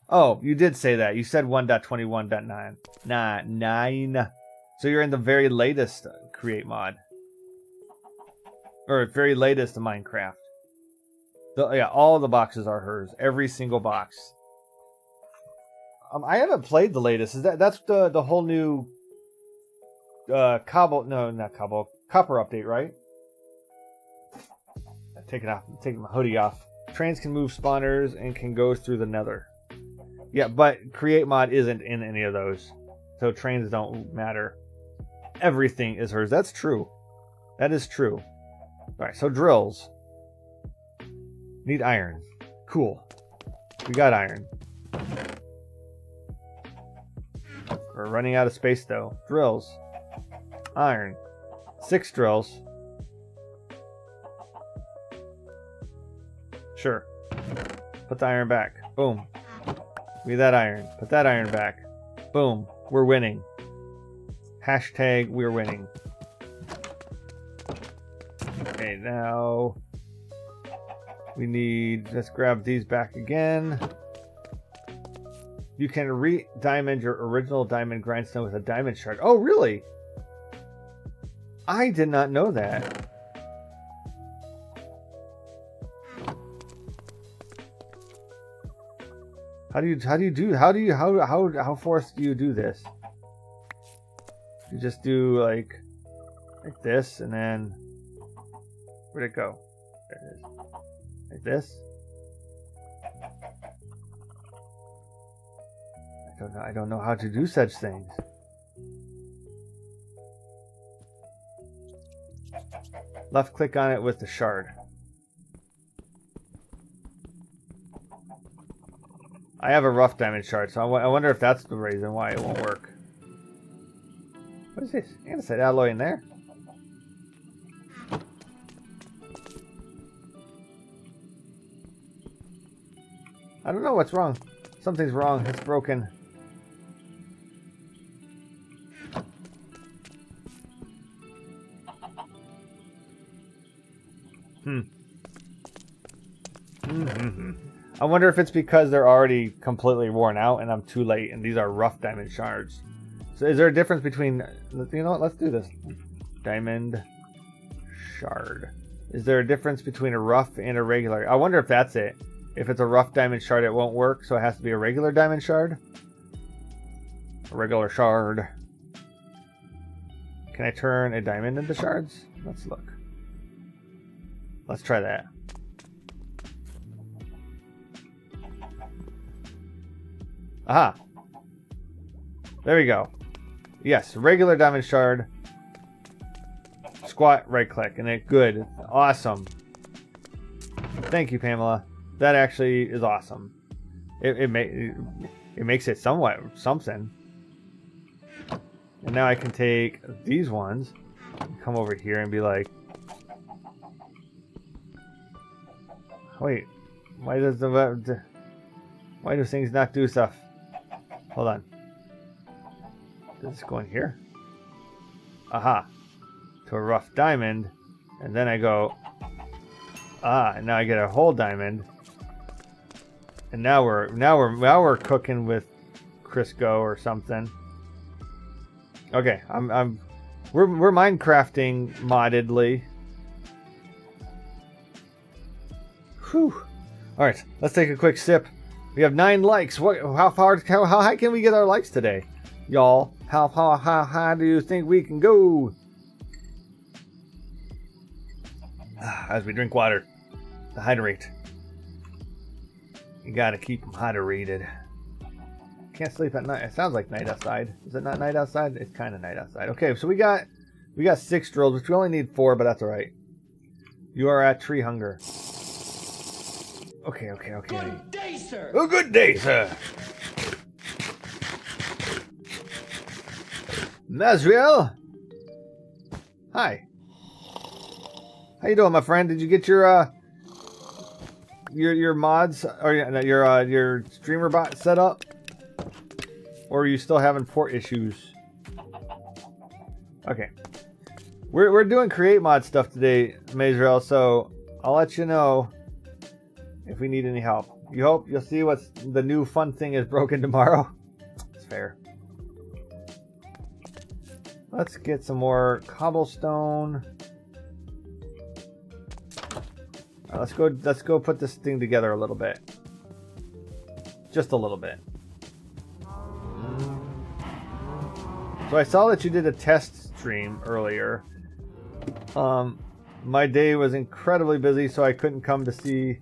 Oh, you did say that. You said 1.21.9. Nah, 9. So you're in the very latest create mod. Or very latest of Minecraft. Yeah, all the boxes are hers. Every single box. I haven't played the latest. That's the whole new cobble? No, not cobble. Copper update, right? Take it off. Take my hoodie off. Trains can move spawners and can go through the nether. Yeah, but create mod isn't in any of those, so trains don't matter. Everything is hers. That's true. That is true. All right, so drills. Need iron. Cool. We got iron. We're running out of space though. Drills. Iron. 6 drills. Sure. Put the iron back. Boom. We need that iron. Put that iron back. Boom. We're winning. Hashtag we're winning. Okay, now we need, let's grab these back again. You can re-diamond your original diamond grindstone with a diamond shard. Oh, really? I did not know that. How forced do you do this? You just do like this, and then where'd it go? There it is. Like this. I don't know how to do such things. Left click on it with the shard. I have a rough diamond shard, so I wonder if that's the reason why it won't work. What is this? I gotta set alloy in there. I don't know what's wrong. Something's wrong. It's broken. I wonder if it's because they're already completely worn out and I'm too late and these are rough diamond shards. So is there a difference between, you know what, let's do this. Diamond shard. Is there a difference between a rough and a regular? I wonder if that's it. If it's a rough diamond shard, it won't work, so it has to be a regular diamond shard. A regular shard. Can I turn a diamond into shards? Let's look. Let's try that. Aha. There we go. Yes, regular diamond shard. Squat, right click, and it good. Awesome. Thank you, Pamela. That actually is awesome. It makes it somewhat something. And now I can take these ones, and come over here and be like, wait, why do things not do stuff? Hold on. Does this go in here? Aha. To a rough diamond, and then I go, and now I get a whole diamond. And now we're cooking with Crisco or something. Okay, we're Minecrafting moddedly. Whew. All right, let's take a quick sip. We have 9 likes. How high can we get our likes today, y'all? How high do you think we can go? As we drink water to hydrate. You gotta keep them hydrated. Can't sleep at night. It sounds like night outside. Is it not night outside? It's kind of night outside. Okay, so we got 6 drills, which we only need 4, but that's all right. You are at tree hunger. Okay. Good day, sir. Oh, good day, sir. Nazriel. Hi. How you doing, my friend? Did you get your mods or your streamer bot set up? Or are you still having port issues? Okay. We're doing create mod stuff today, Mazrael, so I'll let you know if we need any help. You hope you'll see what's the new fun thing is broken tomorrow. It's fair. Let's get some more cobblestone. Let's go put this thing together a little bit. Just a little bit. So I saw that you did a test stream earlier. My day was incredibly busy, so I couldn't come to see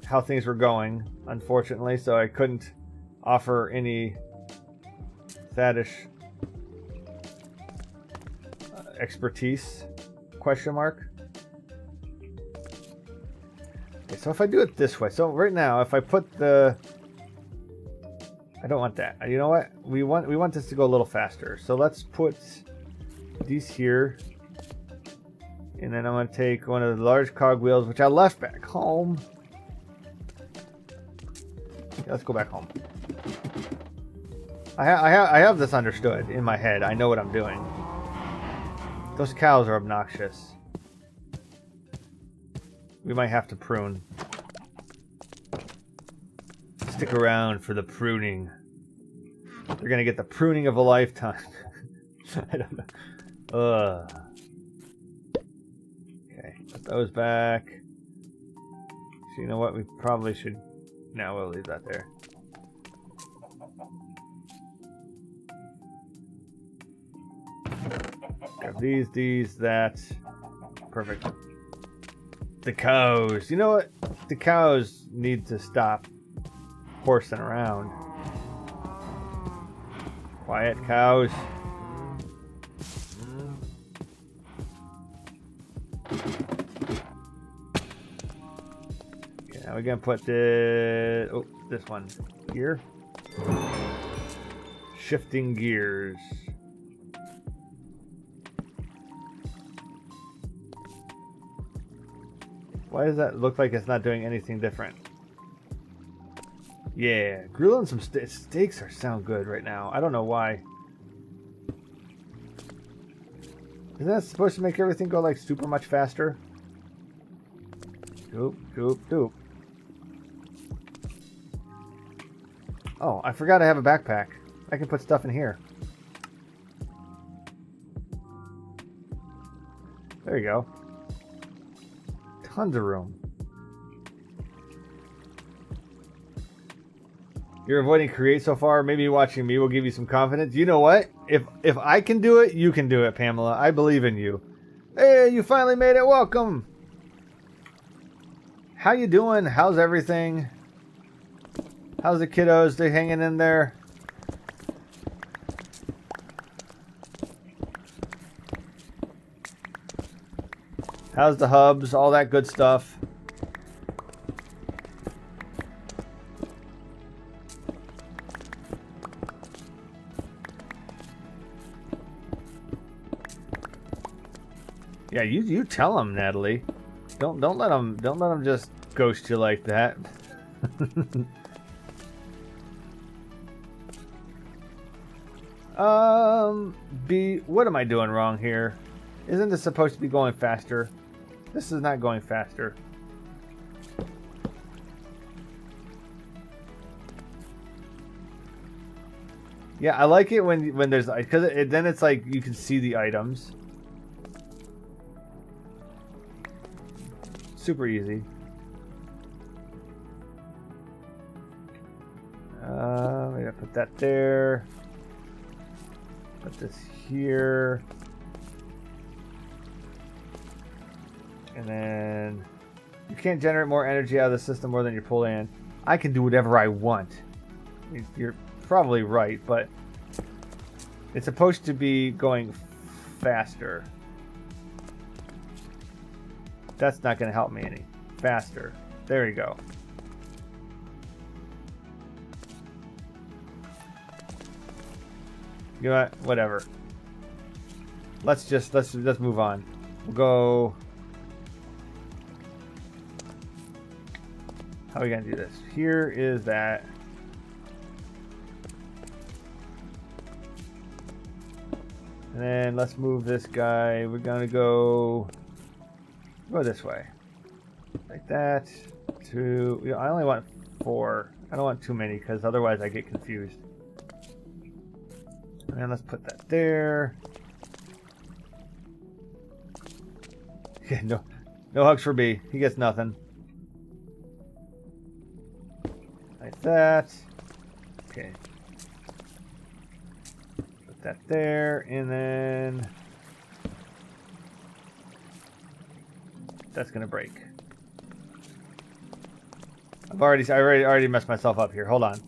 how things were going, unfortunately, so I couldn't offer any Thaddius expertise, question mark. Okay, so if I do it this way, so right now if I put the, I don't want that. You know what? We want this to go a little faster. So let's put these here. And then I'm going to take one of the large cogwheels, which I left back home. Yeah, let's go back home. I have this understood in my head. I know what I'm doing. Those cows are obnoxious. We might have to prune. Stick around for the pruning. They're gonna get the pruning of a lifetime. I don't know. Okay, put those back. So you know what? We probably should. No, we'll leave that there. Grab these, that. Perfect. The cows. You know what? The cows need to stop horsing around. Quiet, cows. Okay, now we're gonna put this one here. Shifting gears. Why does that look like it's not doing anything different? Yeah, grilling some steaks sound good right now. I don't know why. Isn't that supposed to make everything go like super much faster? Doop, doop, doop. Oh, I forgot I have a backpack. I can put stuff in here. There you go. Tons of room. You're avoiding create so far. Maybe watching me will give you some confidence. You know what? If I can do it, you can do it, Pamela. I believe in you. Hey, you finally made it. Welcome. How you doing? How's everything? How's the kiddos? They hanging in there? How's the hubs? All that good stuff. Yeah, you tell them, Natalie. Don't let them just ghost you like that. What am I doing wrong here? Isn't this supposed to be going faster? This is not going faster. Yeah, I like it when there's, because then it's like you can see the items. Super easy. I'm gonna put that there. Put this here. And then you can't generate more energy out of the system more than you pull in. I can do whatever I want. You're probably right, but it's supposed to be going faster. That's not going to help me any. Faster. There you go. You know what? Whatever. Let's move on. We'll go. How are we gonna do this? Here is that. then let's move this guy. We're gonna go this way, like that. I only want 4. I don't want too many because otherwise I get confused. And then let's put that there. Yeah, no hugs for B. He gets nothing. Like that. Okay. Put that there, and then that's gonna break. I already messed myself up here. Hold on.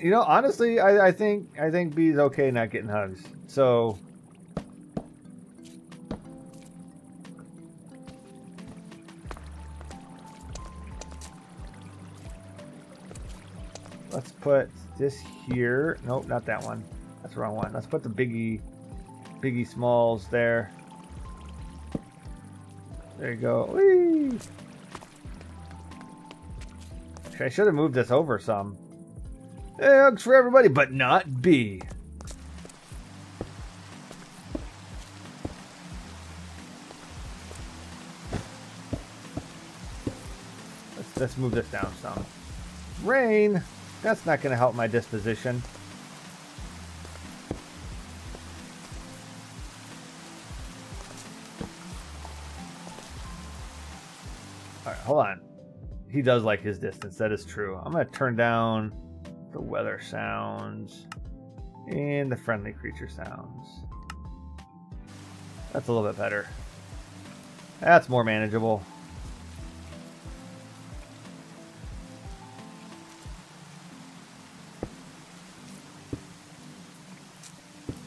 You know, honestly, I think B's okay not getting hugs. So let's put this here. Nope, not that one. That's the wrong one. Let's put the biggie smalls there. There you go. Whee! I should have moved this over some. Hey, hugs for everybody, but not B. Let's move this down some. Rain. That's not going to help my disposition. Alright, hold on. He does like his distance. That is true. I'm going to turn down the weather sounds and the friendly creature sounds. That's a little bit better. That's more manageable.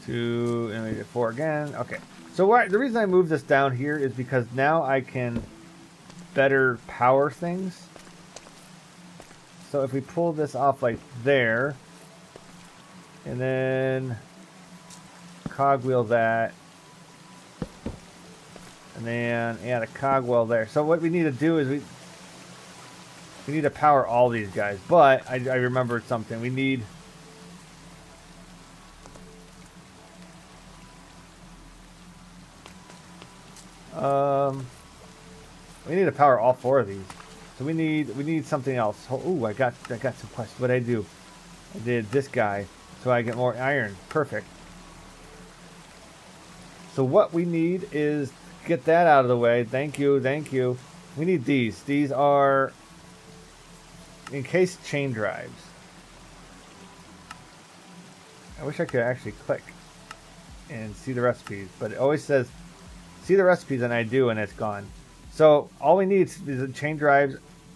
And we did 4 again. Okay. So the reason I moved this down here is because now I can better power things. So if we pull this off like there, and then cogwheel that, and then add a cogwheel there. So what we need to do is we need to power all these guys. But I remembered something. We need to power all 4 of these. So we need something else. Oh, I got some questions. What did I do? I did this guy, so I get more iron. Perfect. So what we need is get that out of the way. Thank you. We need these. These are encased chain drives. I wish I could actually click and see the recipes, but it always says see the recipes, and I do, and it's gone. So all we need is the chain drives.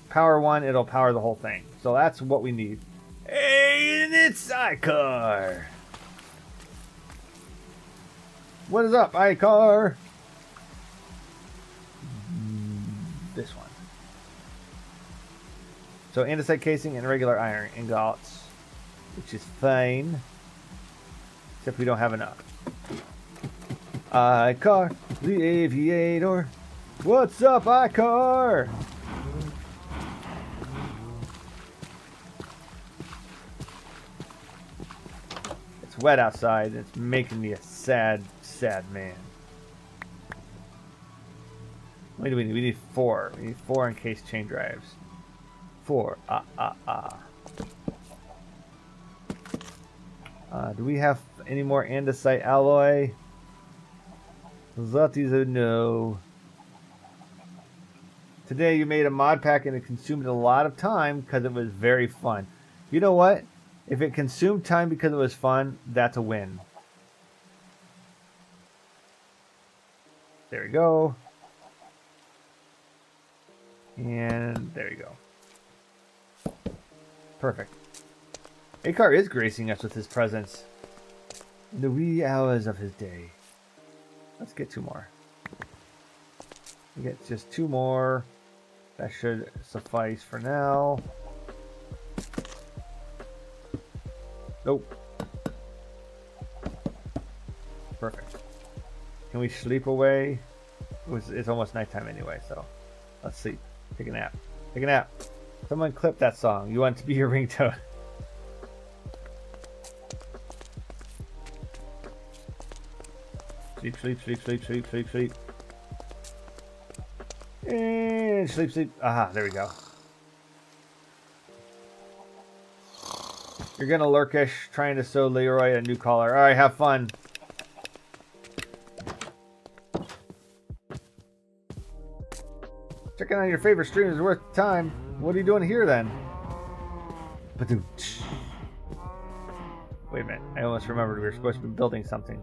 Power 1, it'll power the whole thing. So that's what we need. Hey, and it's Icar. What is up, Icar? This one. So andesite casing and regular iron ingots, which is fine. Except we don't have enough. Icar, the aviator. What's up, Icar? It's wet outside. It's making me a sad man. What do we need? We need 4. We need 4 encased chain drives. 4. Do we have any more andesite alloy? That is a no. Today you made a mod pack and it consumed a lot of time because it was very fun. You know what? If it consumed time because it was fun, that's a win. There we go. And there you go. Perfect. Icar is gracing us with his presence in the wee hours of his day. Let's get 2 more. We get just 2 more. That should suffice for now. Nope. Perfect. Can we sleep away? It's almost nighttime anyway, so let's sleep. Take a nap. Take a nap. Someone clip that song. You want it to be your ringtone. Sleep, sleep, sleep, sleep, sleep, sleep, sleep. And sleep, sleep. Aha, there we go. You're gonna lurkish, trying to sew Leroy a new collar. Alright, have fun. Checking out your favorite stream is worth time. What are you doing here then? Ba-doom. Wait a minute, I almost remembered we were supposed to be building something.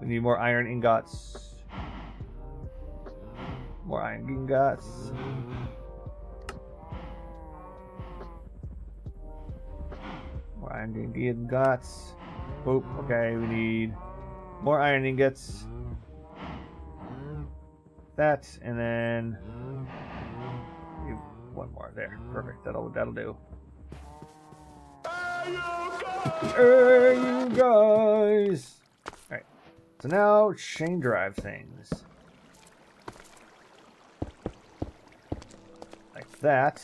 We need more iron ingots. More iron ingots. More iron ingots. Boop. Okay, we need more iron ingots. That, and then one more there. Perfect. That'll do. Hey, you guys! Alright. So now chain drive things. Like that.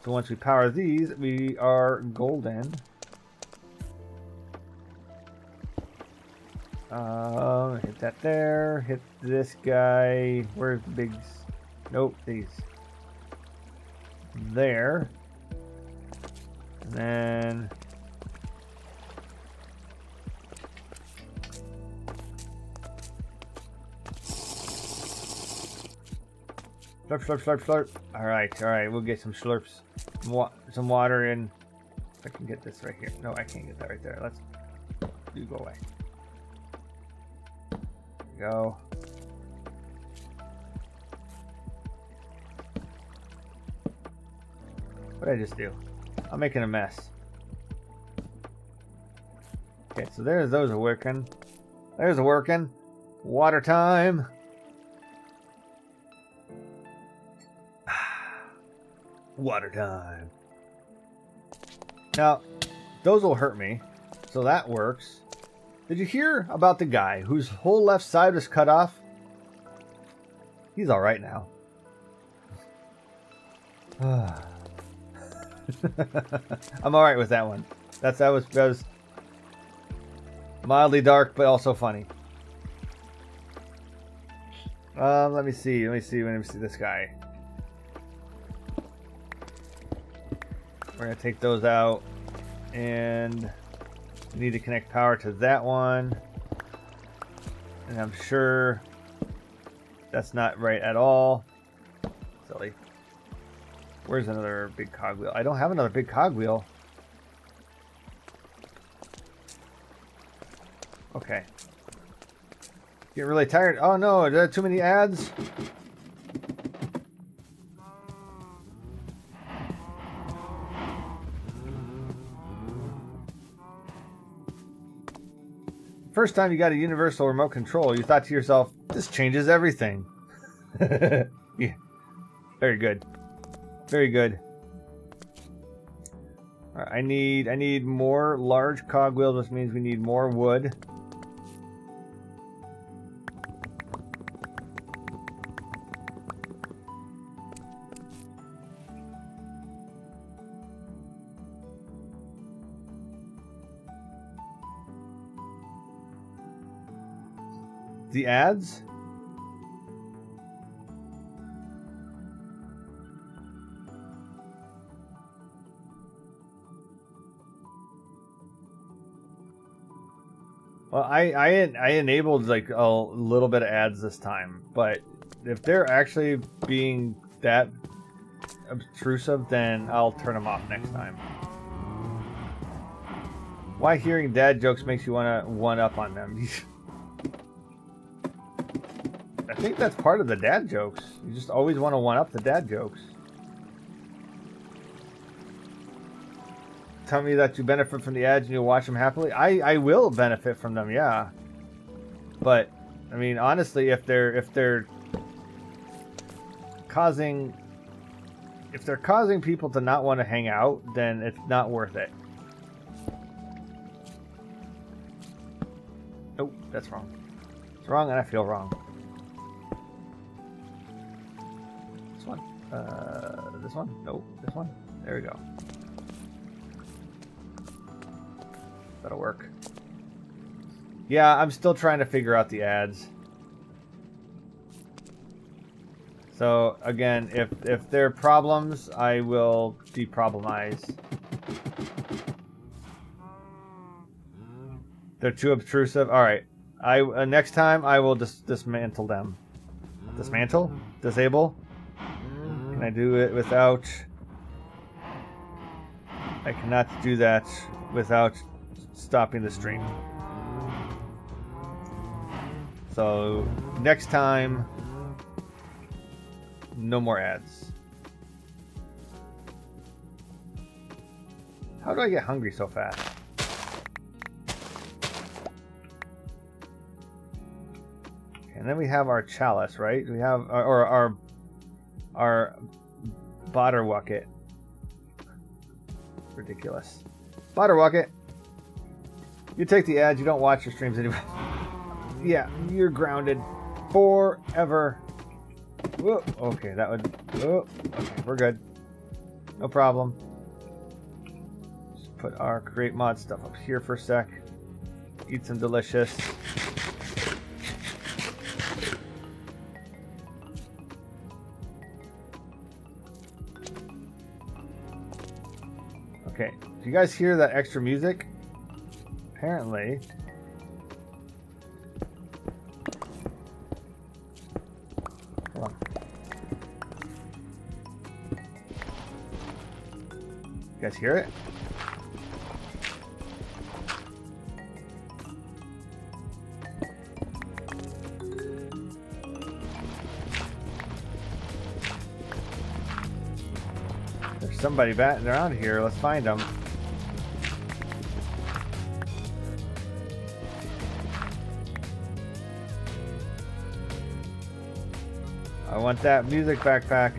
So once we power these, we are golden. Hit that there. Hit this guy. Where's the bigs? Nope, these. There. And then slurp, slurp, slurp, slurp. Alright, we'll get some slurps. Some water in. If I can get this right here. No, I can't get that right there. Let's do go away. There we go. What did I just do? I'm making a mess. Okay, so there's those working. There's a working. Water time. Water time. Now, those will hurt me, so that works. Did you hear about the guy whose whole left side was cut off? He's all right now. I'm all right with that one. That was mildly dark, but also funny. Let me see this guy. We're gonna take those out, and we need to connect power to that one. And I'm sure that's not right at all. Silly. Where's another big cogwheel? I don't have another big cogwheel. Okay. Get really tired. Oh no, are there too many ads? First time you got a universal remote control, you thought to yourself, this changes everything. Yeah. Very good. Very good. All right, I need more large cogwheels, which means we need more wood. The ads? Well, I enabled like a little bit of ads this time, but if they're actually being that obtrusive, then I'll turn them off next time. Why hearing dad jokes makes you want to one up on them? I think that's part of the dad jokes. You just always want to one up the dad jokes. Tell me that you benefit from the ads and you'll watch them happily. I will benefit from them, yeah. But I mean, honestly, if they're causing people to not want to hang out, then it's not worth it. Oh, that's wrong. It's wrong, and I feel wrong. This one. This one? Nope. This one. There we go. That'll work. Yeah, I'm still trying to figure out the ads. So again, if there are problems, I will deproblemize. They're too obtrusive. All right, next time I will dismantle them. Dismantle? Disable? Can I do it without? I cannot do that without stopping the stream. So next time, no more ads. How do I get hungry so fast? And then we have our chalice, right? We have our butter bucket. Ridiculous. Butter bucket. You take the ads. You don't watch your streams anyway. Yeah, you're grounded forever. Whoa, okay, that would. Oh, okay, we're good. No problem. Just put our create mod stuff up here for a sec. Eat some delicious. Okay, do you guys hear that extra music? Apparently. Hold on. You guys hear it? There's somebody batting around here. Let's find them. I want that music backpack.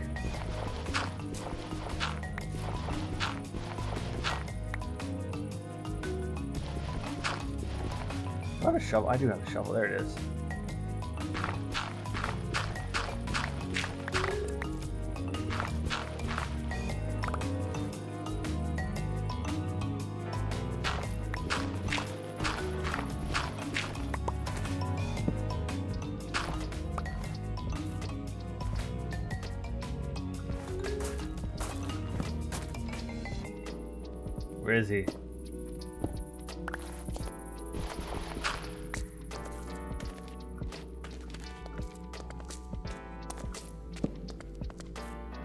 I have a shovel. I do have a shovel. There it is. Where is he?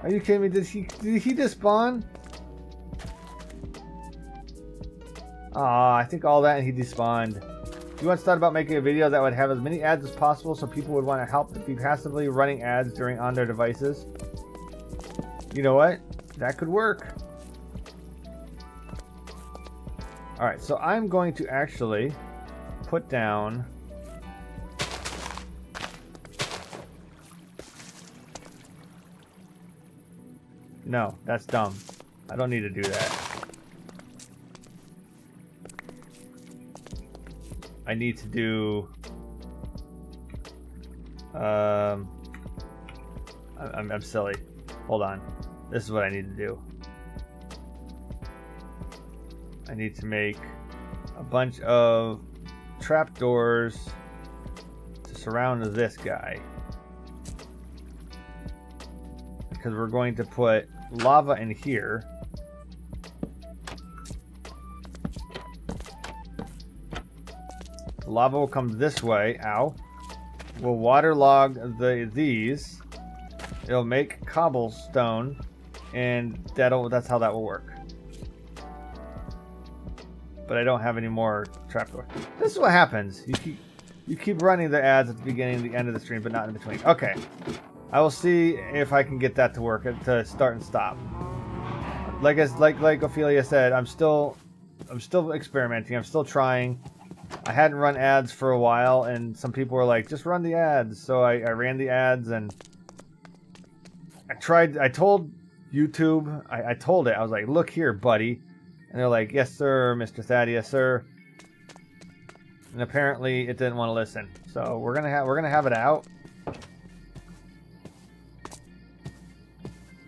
Are you kidding me? Did he despawn? I think all that and he despawned. You once thought about making a video that would have as many ads as possible so people would want to help be passively running ads on their devices? You know what? That could work. Alright, so I'm going to actually put down no, that's dumb. I don't need to do that. I need to do I'm silly. Hold on. This is what I need to do. I need to make a bunch of trapdoors to surround this guy. Because we're going to put lava in here. The lava will come this way. Ow. We'll waterlog these. It'll make cobblestone. And that's how that will work. But I don't have any more trapdoor. This is what happens. You keep running the ads at the beginning and the end of the stream, but not in between. Okay. I will see if I can get that to work, to start and stop. Like Ophelia said, I'm still experimenting. I'm still trying. I hadn't run ads for a while, and some people were like, "Just run the ads." So I ran the ads, and I tried. I told YouTube. I told it. I was like, "Look here, buddy." And they're like, "Yes, sir, Mr. Thaddius, sir." And apparently, it didn't want to listen. So we're gonna have it out.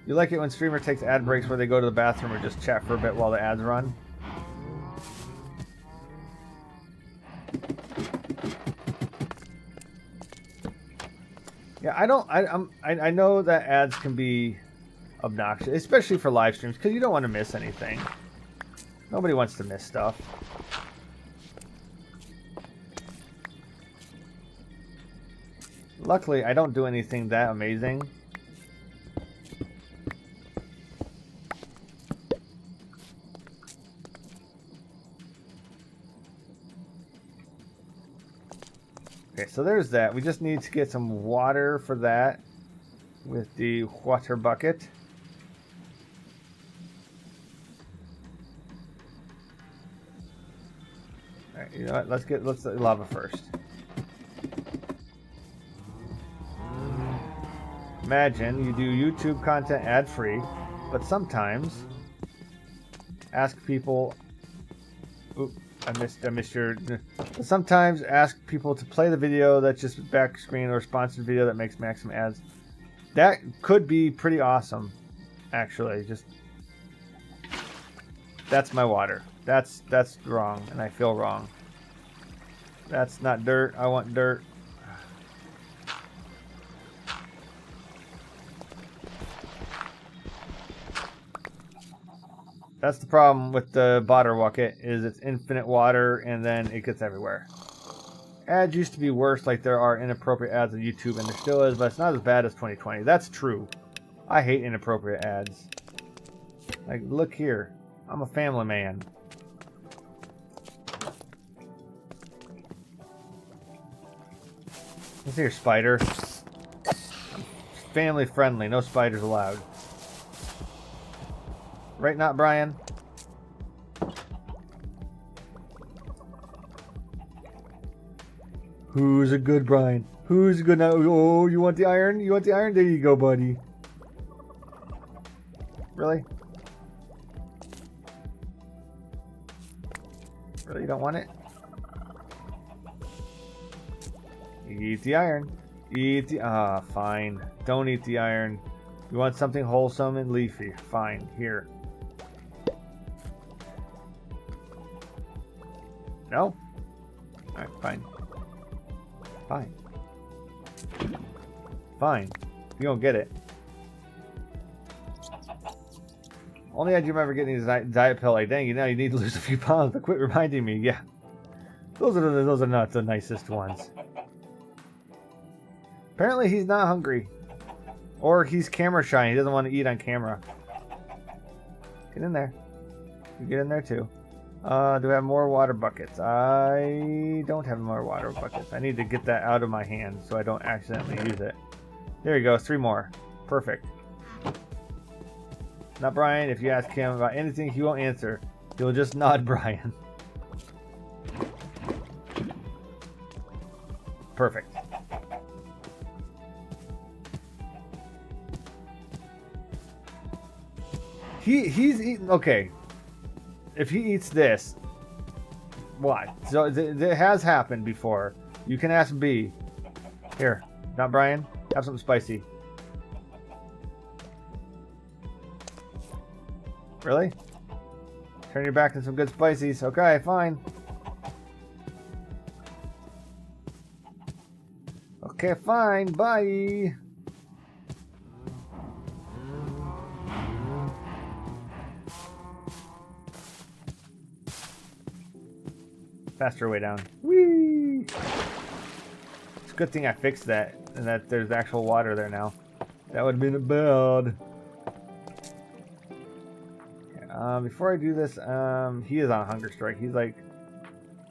You like it when streamer takes ad breaks where they go to the bathroom or just chat for a bit while the ads run? Yeah, I know that ads can be obnoxious, especially for live streams, because you don't want to miss anything. Nobody wants to miss stuff. Luckily, I don't do anything that amazing. Okay, so there's that. We just need to get some water for that with the water bucket. All right, you know what? Let's do lava first. Imagine you do YouTube content ad-free, but sometimes ask people. Oop, I missed your. Sometimes ask people to play the video that's just back screen or sponsored video that makes maximum ads. That could be pretty awesome, actually. Just that's my water. That's wrong, and I feel wrong. That's not dirt. I want dirt. That's the problem with the water bucket, is it's infinite water and then it gets everywhere. Ads used to be worse, like there are inappropriate ads on YouTube, and there still is, but it's not as bad as 2020. That's true. I hate inappropriate ads. Like, look here. I'm a family man. Let's see your spider. I'm family friendly, no spiders allowed. Right, not Brian? Who's a good Brian? Who's good now? Oh, you want the iron? You want the iron? There you go, buddy. Really? Really, you don't want it? Eat the iron. Eat the... Ah, fine. Don't eat the iron. You want something wholesome and leafy. Fine. Here. No? Alright, fine. Fine. Fine. You don't get it. Only I do remember getting his diet pill like, dang, you know, you need to lose a few pounds, but quit reminding me. Yeah. Those are not the nicest ones. Apparently he's not hungry. Or he's camera shy. He doesn't want to eat on camera. Get in there. You get in there too. Do we have more water buckets? I don't have more water buckets. I need to get that out of my hand so I don't accidentally use it. There you go. 3 more. Perfect. Not Brian. If you ask him about anything, he won't answer. He'll just nod Brian. Perfect. He's eating... Okay. If he eats this, what? So it has happened before. You can ask B. Here, not Brian. Have something spicy. Really? Turn your back on some good spices. Okay, fine. Okay, fine. Bye. Faster way down. Whee! It's a good thing I fixed that, and that there's actual water there now. That would have been bad. Before I do this, he is on a hunger strike. He's like,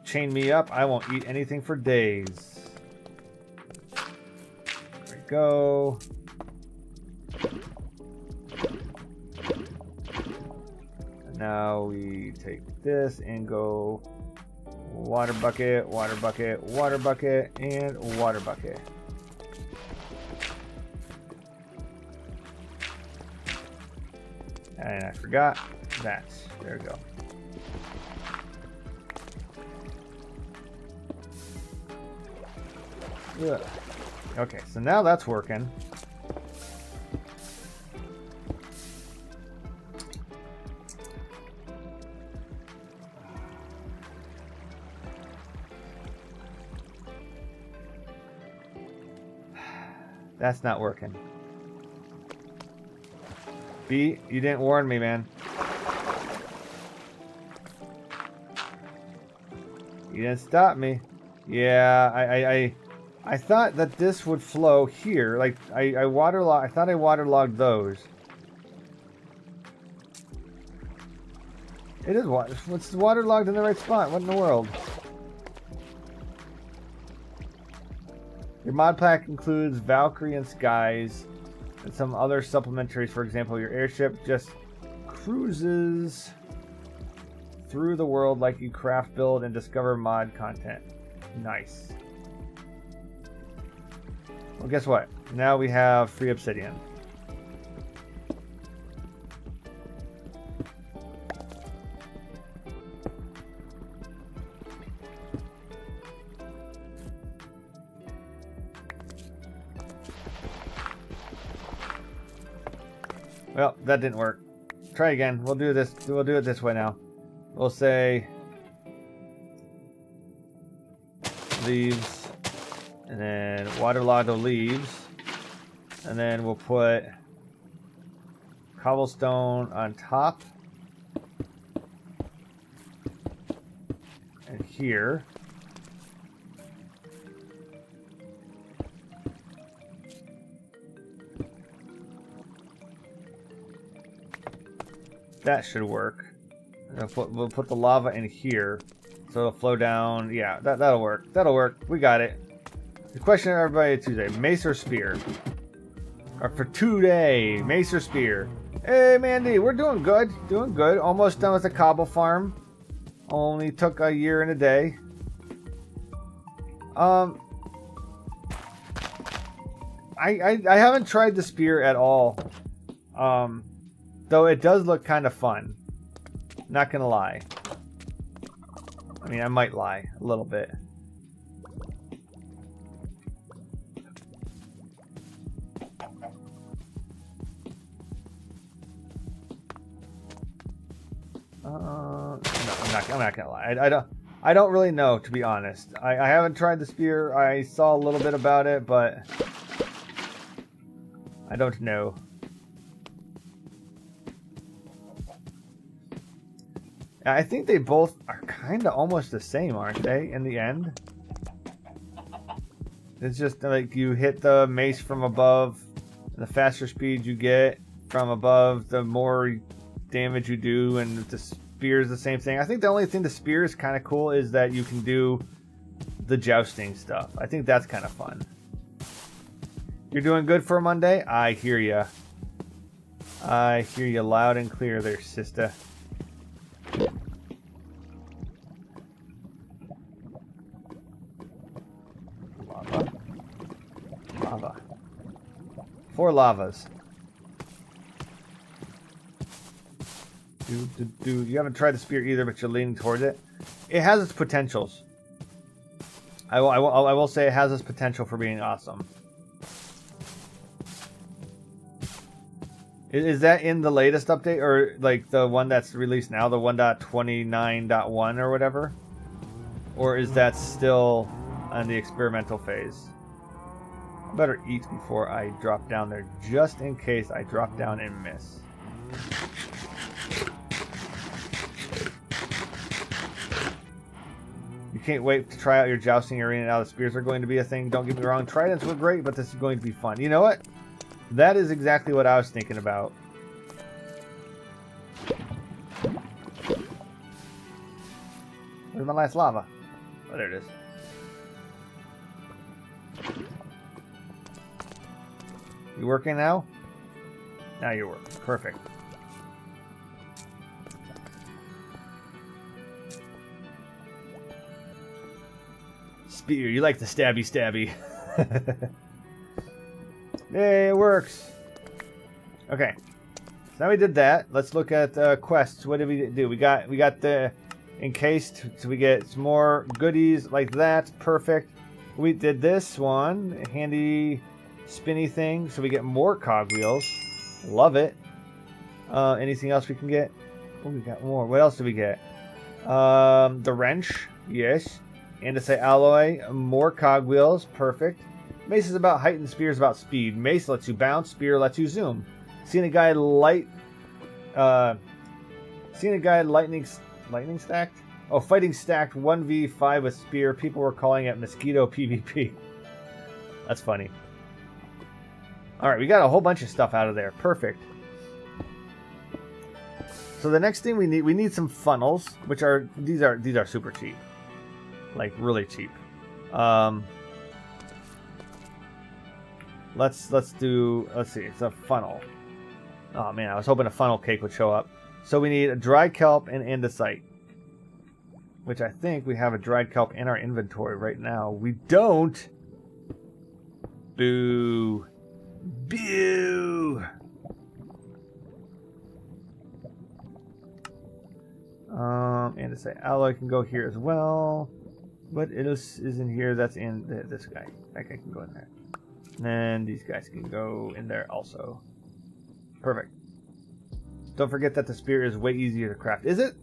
chain me up. I won't eat anything for days. There we go. And now we take this and go water bucket, water bucket, water bucket, and water bucket. And I forgot that. There we go. Yeah. Okay, so now that's working. That's not working. B, you didn't warn me, man. You didn't stop me. Yeah, I thought that this would flow here. Like I thought I waterlogged those. It is water. What's waterlogged in the right spot? What in the world? Your mod pack includes Valkyrie and Skies and some other supplementaries. For example, your airship just cruises through the world like you craft, build, and discover mod content. Nice. Well, guess what? Now we have free obsidian. Well, that didn't work. Try again. We'll do this. We'll do it this way now. We'll say leaves, and then waterlogged the leaves, and then we'll put cobblestone on top, and here. That should work. We'll put the lava in here, so it'll flow down. Yeah, that'll work. That'll work. We got it. The question of everybody Tuesday: mace or spear? Or for today, mace or spear? Hey, Mandy, we're doing good. Doing good. Almost done with the cobble farm. Only took a year and a day. I haven't tried the spear at all. Though it does look kind of fun. Not gonna lie. I mean, I might lie a little bit. No, I'm not gonna lie. I don't really know, to be honest. I haven't tried the spear. I saw a little bit about it, but I don't know. I think they both are kind of almost the same, aren't they, in the end? It's just like you hit the mace from above, and the faster speed you get from above, the more damage you do, and the spear is the same thing. I think the only thing the spear is kind of cool is that you can do the jousting stuff. I think that's kind of fun. You're doing good for a Monday? I hear ya. I hear you loud and clear there, sister. Lava. 4 lavas. You haven't tried the spear either, but you're leaning towards it. It has its potentials. I will say it has its potential for being awesome. Is that in the latest update, or like the one that's released now, the 1.29.1 or whatever? Or is that still on the experimental phase? I better eat before I drop down there, just in case I drop down and miss. You can't wait to try out your jousting arena. Now the spears are going to be a thing. Don't get me wrong, tridents were great, but this is going to be fun. You know what? That is exactly what I was thinking about. Where's my last lava? Oh, there it is. You working now? Now you're working. Perfect. Spear, you like the stabby stabby. Yay, it works. Okay. So now we did that. Let's look at quests. What did we do? We got the encased, so we get some more goodies like that. Perfect. We did this one, handy spinny thing, so we get more cogwheels. Love it. Anything else we can get? Oh, we got more. What else do we get? The wrench, yes. Andesite alloy, more cogwheels, perfect. Mace is about height and spear is about speed. Mace lets you bounce, spear lets you zoom. Seeing a guy lightning stacked? Oh, fighting stacked 1v5 with spear. People were calling it mosquito PvP. That's funny. Alright, we got a whole bunch of stuff out of there. Perfect. So the next thing we need some funnels, which are these are super cheap. Like really cheap. Let's see, it's a funnel. Oh man, I was hoping a funnel cake would show up. So we need a dried kelp and andesite. Which I think we have a dried kelp in our inventory right now. We don't. Boo. Boo. Andesite alloy can go here as well. What else is in here? That's in this guy. That guy can go in there. And then these guys can go in there also. Perfect. Don't forget that the spear is way easier to craft. Is it?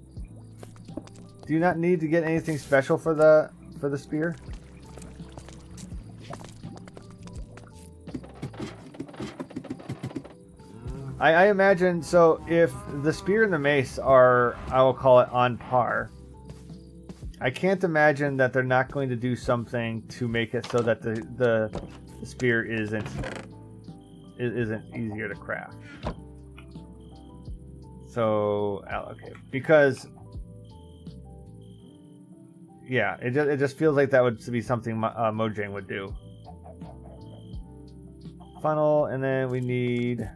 Do you not need to get anything special for the spear? I imagine, so if the spear and the mace are, I will call it on par, I can't imagine that they're not going to do something to make it so that the spear isn't easier to craft. So, okay, because yeah, it just feels like that would be something Mojang would do. Funnel, and then we need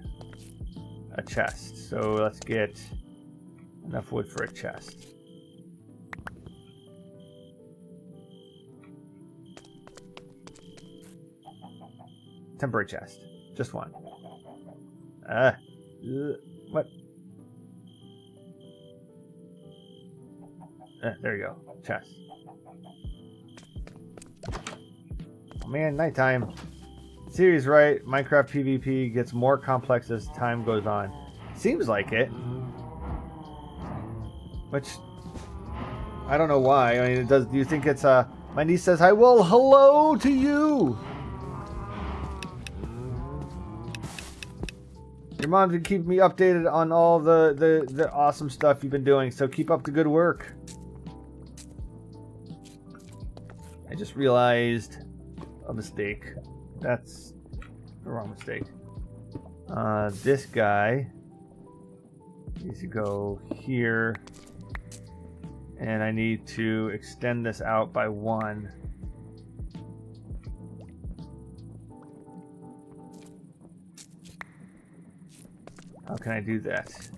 a chest. So let's get enough wood for a chest. Temporary chest. Just one. What? There you go. Chest. Oh man, nighttime. Siri's right. Minecraft PvP gets more complex as time goes on. Seems like it. Which, I don't know why. I mean, it does. Do you think it's my niece says hi. Well, hello to you. Your mom can keep me updated on all the awesome stuff you've been doing. So keep up the good work. I just realized a mistake. That's the wrong mistake. This guy needs to go here, and I need to extend this out by 1. How can I do that?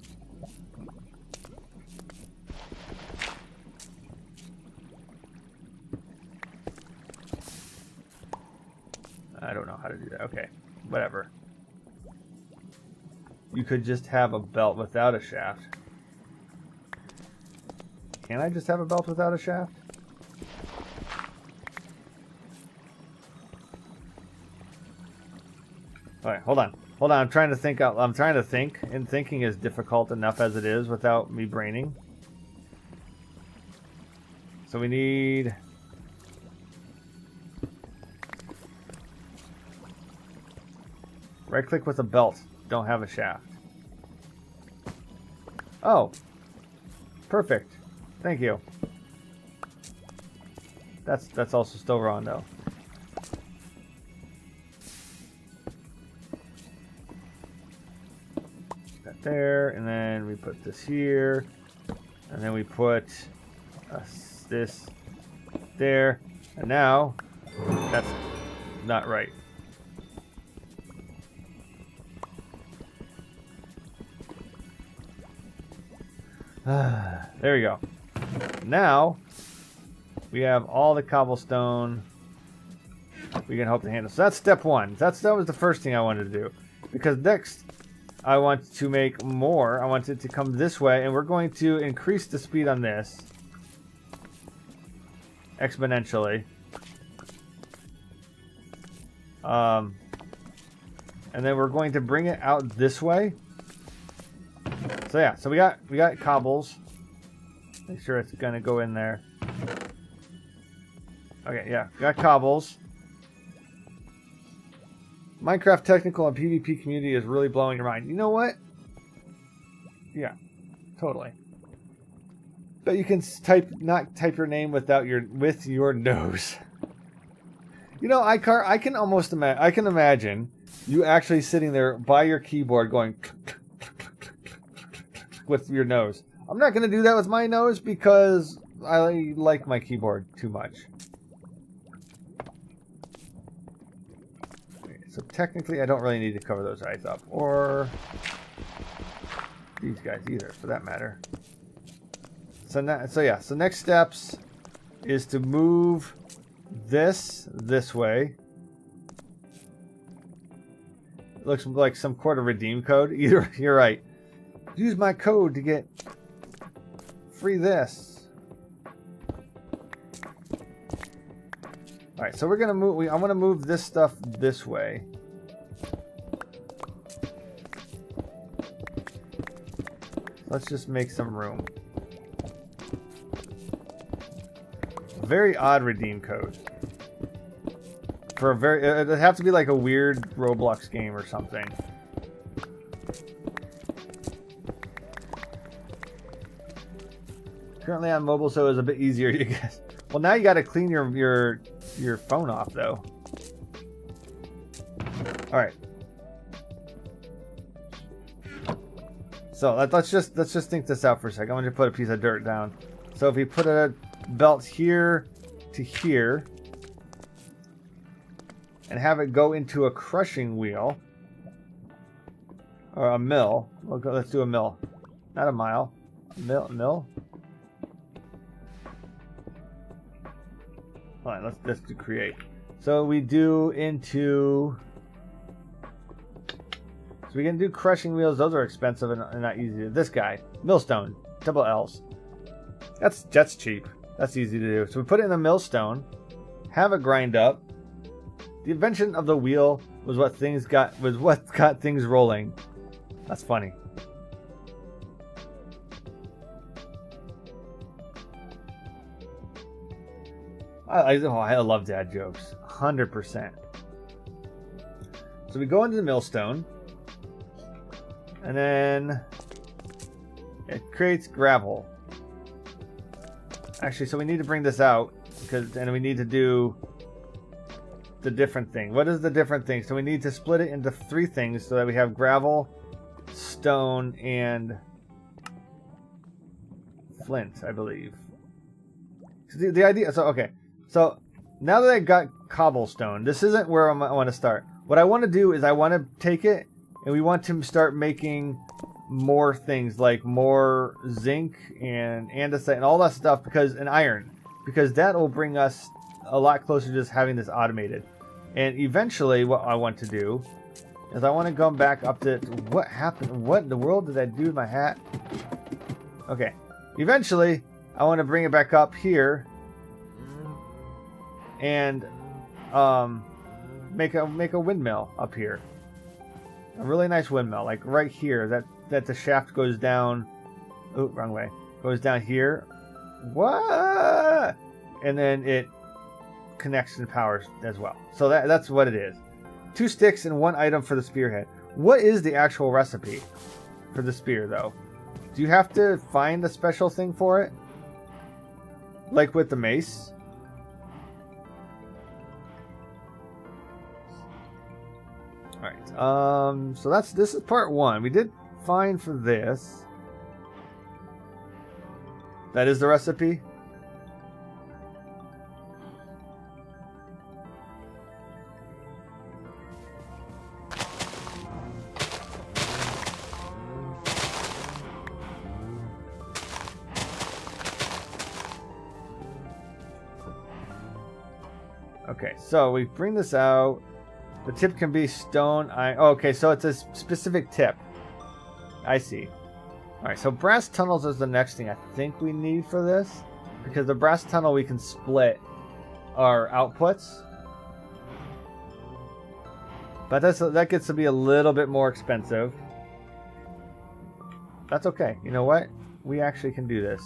I don't know how to do that. Okay, whatever. You could just have a belt without a shaft. Can I just have a belt without a shaft? Alright, hold on. Hold on, I'm trying to think out. I'm trying to think, and thinking is difficult enough as it is without me braining. So we need right click with a belt. Don't have a shaft. Oh. Perfect. Thank you. That's also still wrong though. That there, and then we put this here, and then we put this there, and now that's not right. There we go. Now we have all the cobblestone we can hope to handle. So that's step 1. That was the first thing I wanted to do, because next I want to make more. I want it to come this way, and we're going to increase the speed on this exponentially. And then we're going to bring it out this way. So yeah, so we got cobbles. Make sure it's gonna go in there. Okay, yeah, we got cobbles. Minecraft technical and PvP community is really blowing your mind. You know what? Yeah, totally. But you can not type your name with your nose. You know, I can almost imagine you actually sitting there by your keyboard going with your nose. I'm not going to do that with my nose because I like my keyboard too much. So technically, I don't really need to cover those eyes up, or these guys either, for that matter. So next steps is to move this way. It looks like some sort of redeem code. Either you're right. Use my code to get free this. All right, so we're gonna move. I want to move this stuff this way. Let's just make some room. Very odd redeem code. For a very, it'd have to be like a weird Roblox game or something. Currently on mobile, so it's a bit easier to guess. Well, now you got to clean your phone off, though. All right. So let's just think this out for a second. I'm going to put a piece of dirt down. So if we put a belt here to here and have it go into a crushing wheel or a mill. Let's do a mill, not a mile. Mill. All right, let's do create. So we do into. So we can do crushing wheels. Those are expensive and not easy. This guy, millstone, double L's. That's cheap. That's easy to do. So we put it in the millstone, have it grind up. The invention of the wheel was what got things rolling. That's funny. I love dad jokes. 100%. So we go into the millstone, and then it creates gravel. Actually, so we need to bring this out and we need to do the different thing. What is the different thing? So we need to split it into 3 things so that we have gravel, stone, and flint, I believe. The idea. So okay. So now that I got cobblestone, this isn't where I want to start. What I want to do is I want to take it and we want to start making more things like more zinc and andesite and all that stuff and iron, because that will bring us a lot closer to just having this automated. And eventually what I want to do is I want to go back up to what happened. What in the world did I do with my hat? Okay. Eventually I want to bring it back up here and make a windmill up here. A really nice windmill, like right here. That the shaft goes down. Oh, wrong way. Goes down here. What? And then it connects and powers as well. So that's what it is. 2 sticks and 1 item for the spearhead. What is the actual recipe for the spear, though? Do you have to find a special thing for it? Like with the mace? Alright, so this is part 1. We did find for this. That is the recipe. Okay, so we bring this out. The tip can be stone. Okay, so it's a specific tip. I see. Alright, so brass tunnels is the next thing I think we need for this. Because the brass tunnel we can split our outputs. But that gets to be a little bit more expensive. That's okay. You know what? We actually can do this.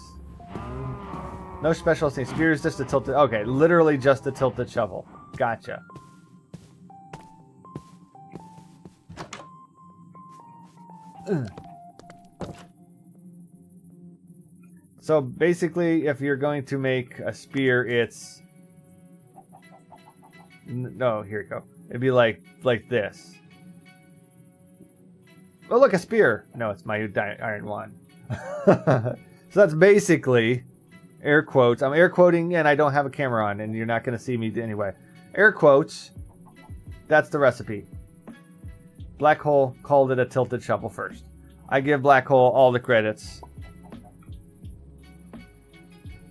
No special thing. Spear is just a tilted... Okay, literally just a tilted shovel. Gotcha. So basically, if you're going to make a spear, it's... No, here we go. It'd be like this. Oh, look, a spear. No, it's my iron one. So that's basically, air quotes. I'm air quoting and I don't have a camera on and you're not going to see me anyway. Air quotes. That's the recipe. Black Hole called it a tilted shovel first. I give Black Hole all the credits.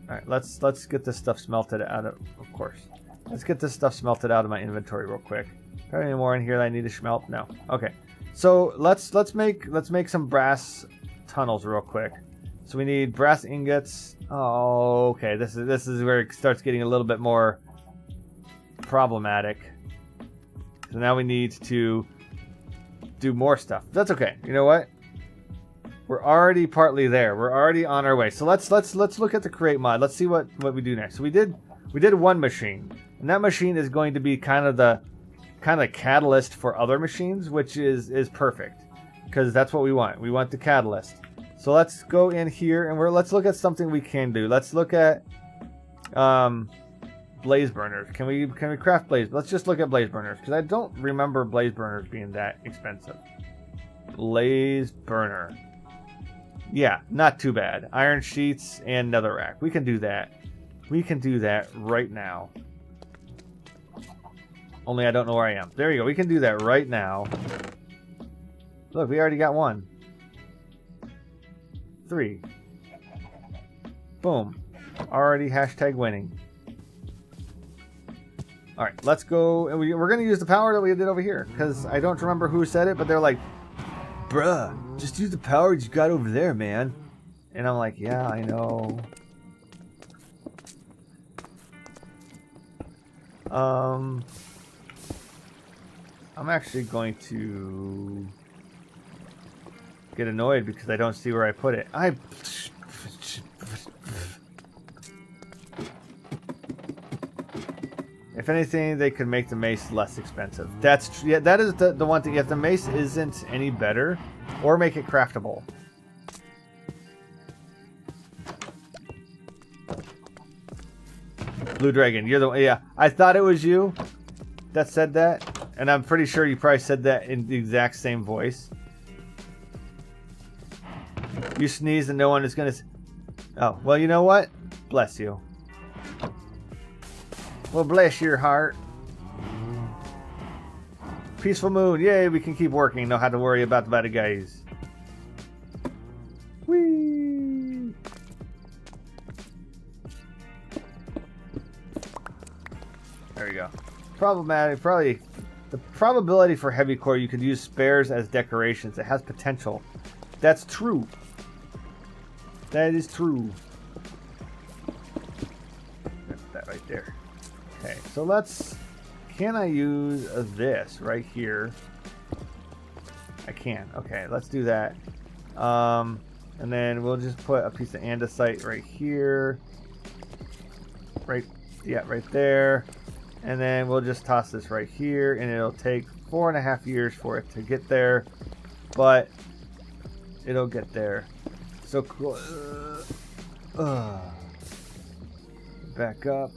Alright, let's get this stuff smelted out of course. Let's get this stuff smelted out of my inventory real quick. Is there any more in here that I need to smelt? No. Okay. So let's make some brass tunnels real quick. So we need brass ingots. Oh, okay. This is where it starts getting a little bit more problematic. So now we need to do more stuff. That's okay. You know what? We're already partly there. We're already on our way. So let's look at the create mod. Let's see what we do next. So we did one machine, and that machine is going to be kind of the catalyst for other machines, which is perfect because that's what we want. We want the catalyst. So let's go in here and let's look at something we can do. Let's look at blaze burners. Can we craft blaze? Let's just look at blaze burners because I don't remember blaze burners being that expensive. Blaze burner. Yeah, not too bad. Iron sheets and netherrack. We can do that. We can do that right now. Only I don't know where I am. There you go. We can do that right now. Look, we already got one. 3. Boom. Already hashtag winning. Alright, let's go. And we're going to use the power that we did over here. Because I don't remember who said it, but they're like, bruh, just use the power you got over there, man. And I'm like, yeah, I know. I'm actually going to get annoyed because I don't see where I put it. If anything, they could make the mace less expensive. That is the one thing. If the mace isn't any better, or make it craftable. Blue Dragon, you're the one. Yeah, I thought it was you that said that, and I'm pretty sure you probably said that in the exact same voice. You sneeze and no one is gonna. Oh, well, you know what? Bless you. Well, bless your heart. Peaceful moon. Yay, we can keep working. Don't have to worry about the bad guys. Whee! There we go. Problematic. Probably the probability for heavy core, you could use spares as decorations. It has potential. That's true. That is true. That right there. Okay, so let's... Can I use this right here? I can. Okay, let's do that. And then we'll just put a piece of andesite right here. Right there. And then we'll just toss this right here, and it'll take 4.5 years for it to get there. But it'll get there. So cool. Back up.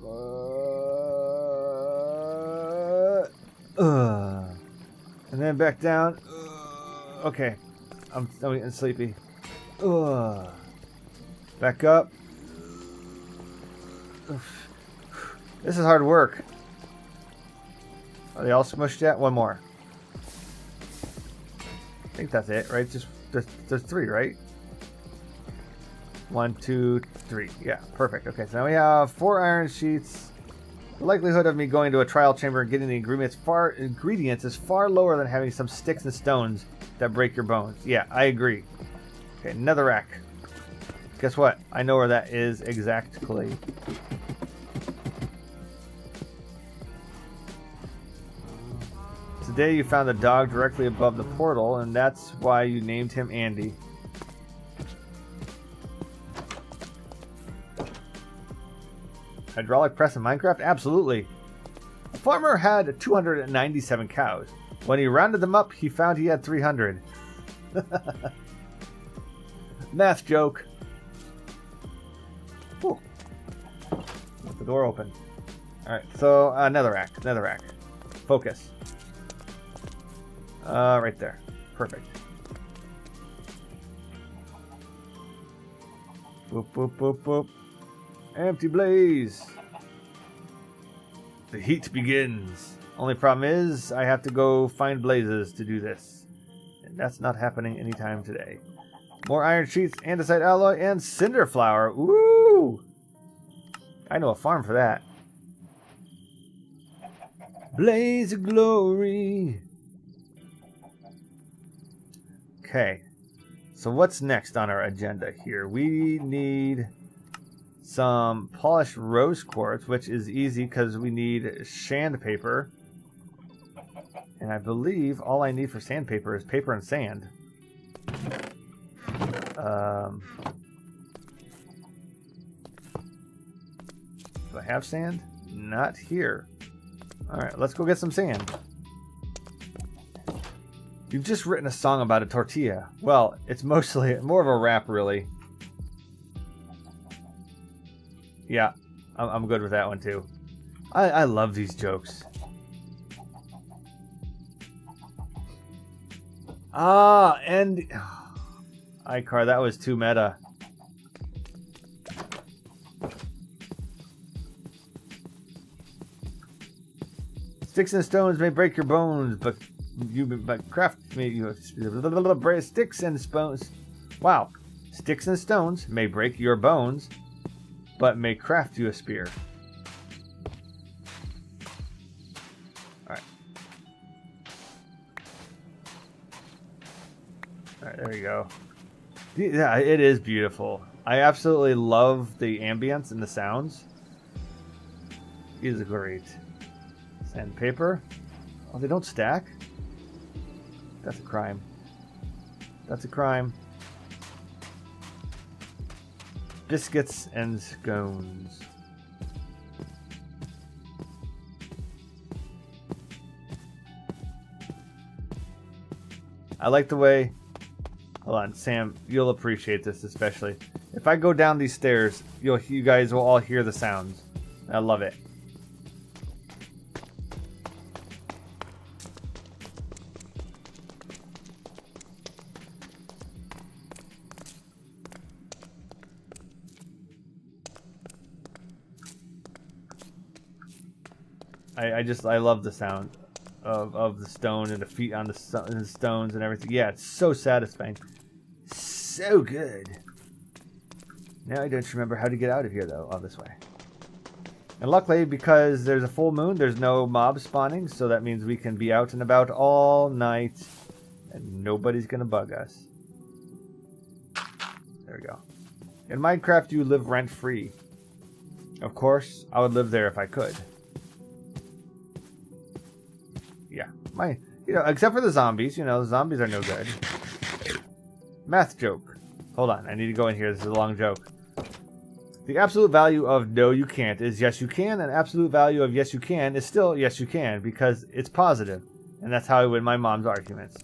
And then back down. Okay. I'm getting sleepy. Back up. This is hard work. Are they all smushed yet? One more. I think that's it, right? Just there's 3, right? 1, 2, 3. Yeah, perfect. Okay, so now we have 4 iron sheets. The likelihood of me going to a trial chamber and getting the ingredients is far lower than having some sticks and stones that break your bones. Yeah, I agree. Okay, netherrack. Guess what? I know where that is exactly. Today you found a dog directly above the portal, and that's why you named him Andy. Hydraulic press in Minecraft? Absolutely. A farmer had 297 cows. When he rounded them up, he found he had 300. Math joke. Ooh. Let the door open. Alright, so netherrack. Focus. Right there. Perfect. Boop, boop, boop, boop. Empty blaze. The heat begins. Only problem is, I have to go find blazes to do this. And that's not happening anytime today. More iron sheets, andesite alloy, and cinder flour. Woo! I know a farm for that. Blaze of glory. Okay. So what's next on our agenda here? We need some polished rose quartz, which is easy because we need sandpaper. And I believe all I need for sandpaper is paper and sand. Do I have sand? Not here. Alright, let's go get some sand. You've just written a song about a tortilla. Well, it's mostly more of a rap, really. Yeah, I'm good with that one, too. I love these jokes. Ah, and... Icar, that was too meta. Sticks and stones may break your bones, but craft me sticks and stones. Wow, sticks and stones may break your bones, but may craft you a spear. All right, there you go. Yeah, it is beautiful. I absolutely love the ambience and the sounds. It is great. Sandpaper. Oh, they don't stack? That's a crime. That's a crime. Biscuits and scones. I like the way... Hold on, Sam, you'll appreciate this especially. If I go down these stairs, you guys will all hear the sounds. I love it. I love the sound of the stone and the feet on the stones and everything. Yeah, it's so satisfying. So good. Now I don't remember how to get out of here, though. Oh, this way. And luckily, because there's a full moon, there's no mobs spawning, so that means we can be out and about all night, and nobody's going to bug us. There we go. In Minecraft, you live rent-free. Of course, I would live there if I could. Yeah. Except for the zombies. The zombies are no good. Math joke. Hold on, I need to go in here. This is a long joke. The absolute value of no you can't is yes you can, and absolute value of yes you can is still yes you can, because it's positive. And that's how I win my mom's arguments.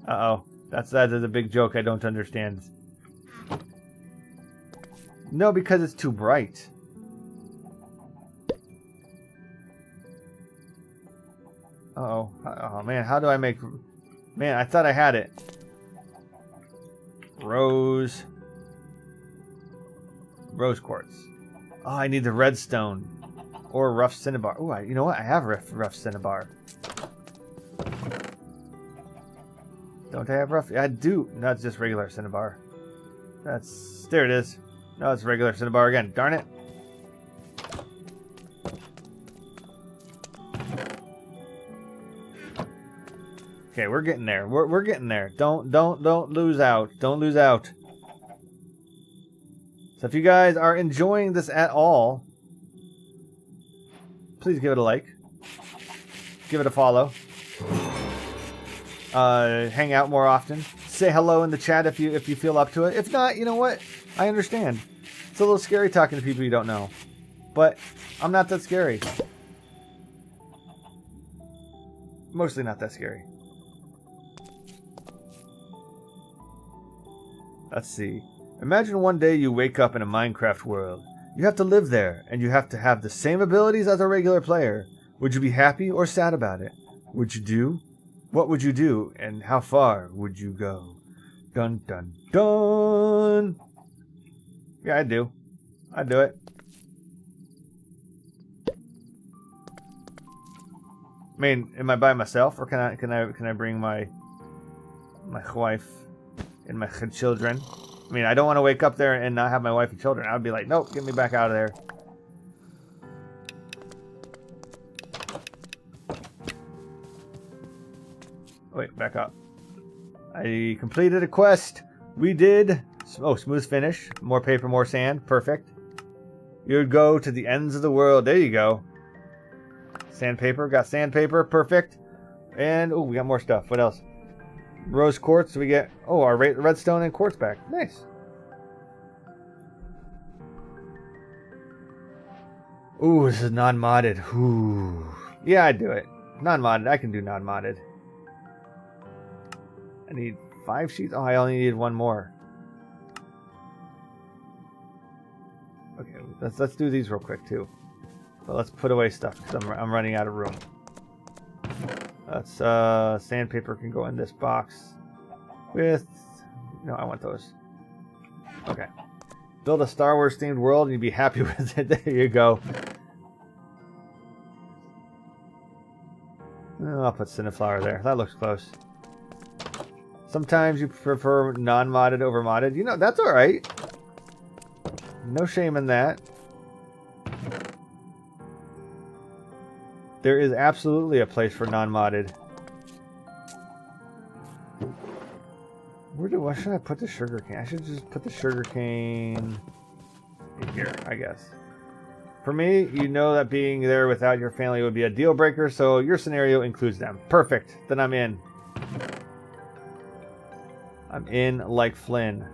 Uh-oh. That is a big joke I don't understand. No, because it's too bright. Uh-oh. Oh, man, how do I make... Man, I thought I had it. Rose quartz. Oh, I need the redstone. Or rough cinnabar. Oh, you know what? I have rough cinnabar. Don't I have rough? I do. No, it's just regular cinnabar. There it is. No, it's regular cinnabar again. Darn it. Okay, we're getting there. We're getting there. Don't lose out. Don't lose out. So if you guys are enjoying this at all, please give it a like. Give it a follow. Hang out more often. Say hello in the chat if you feel up to it. If not, you know what? I understand. It's a little scary talking to people you don't know. But I'm not that scary. Mostly not that scary. Let's see. Imagine one day you wake up in a Minecraft world. You have to live there, and you have to have the same abilities as a regular player. Would you be happy or sad about it? Would you do? What would you do, and how far would you go? Dun dun dun! Yeah, I'd do. I'd do it. I mean, am I by myself, or can I bring my wife and my children? I mean, I don't want to wake up there and not have my wife and children. I'd be like, nope, get me back out of there. Wait, back up. I completed a quest. We did. Oh, smooth finish. More paper, more sand. Perfect. You would go to the ends of the world. There you go. Sandpaper. Got sandpaper. Perfect. And, oh, we got more stuff. What else? Rose quartz. We get, oh, our redstone and quartz back. Nice. Ooh, this is non-modded. Ooh. Yeah, I'd do it. Non-modded. I can do non-modded. I need 5 sheets. Oh, I only need 1 more. Okay, let's do these real quick too. But let's put away stuff because I'm running out of room. Let's sandpaper can go in this box with. No, I want those. Okay. Build a Star Wars themed world and you'd be happy with it. There you go. I'll put Cineflower there. That looks close. Sometimes you prefer non-modded over modded. You know, that's alright. No shame in that. There is absolutely a place for non-modded. Where should I put the sugar cane? I should just put the sugar cane in here, I guess. For me, you know that being there without your family would be a deal breaker, so your scenario includes them. Perfect. Then I'm in. I'm in like Flynn.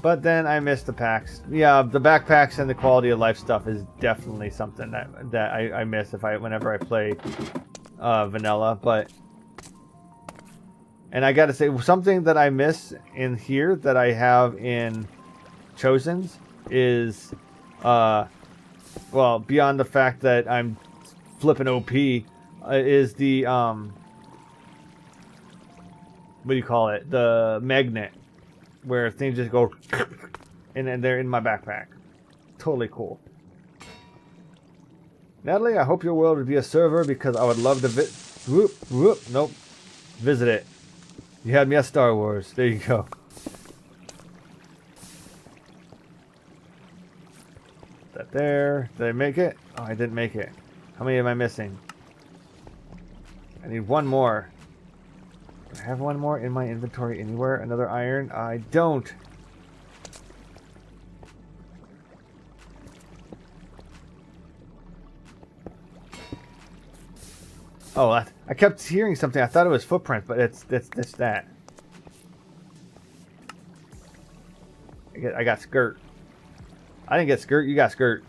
But then I miss the packs. Yeah, the backpacks and the quality of life stuff is definitely something that I miss whenever I play vanilla. And I gotta say, something that I miss in here that I have in Chosen's is, well, beyond the fact that I'm flipping OP, is the what do you call it? The magnet. Where things just go and then they're in my backpack. Totally cool. Natalie, I hope your world would be a server because I would love to nope. Visit it. You had me at Star Wars. There you go. That there. Did I make it? Oh, I didn't make it. How many am I missing? I need 1 more. Do I have 1 more in my inventory anywhere? Another iron? I don't. Oh, I kept hearing something. I thought it was footprints, but it's that. I got skirt. I didn't get skirt. You got skirt.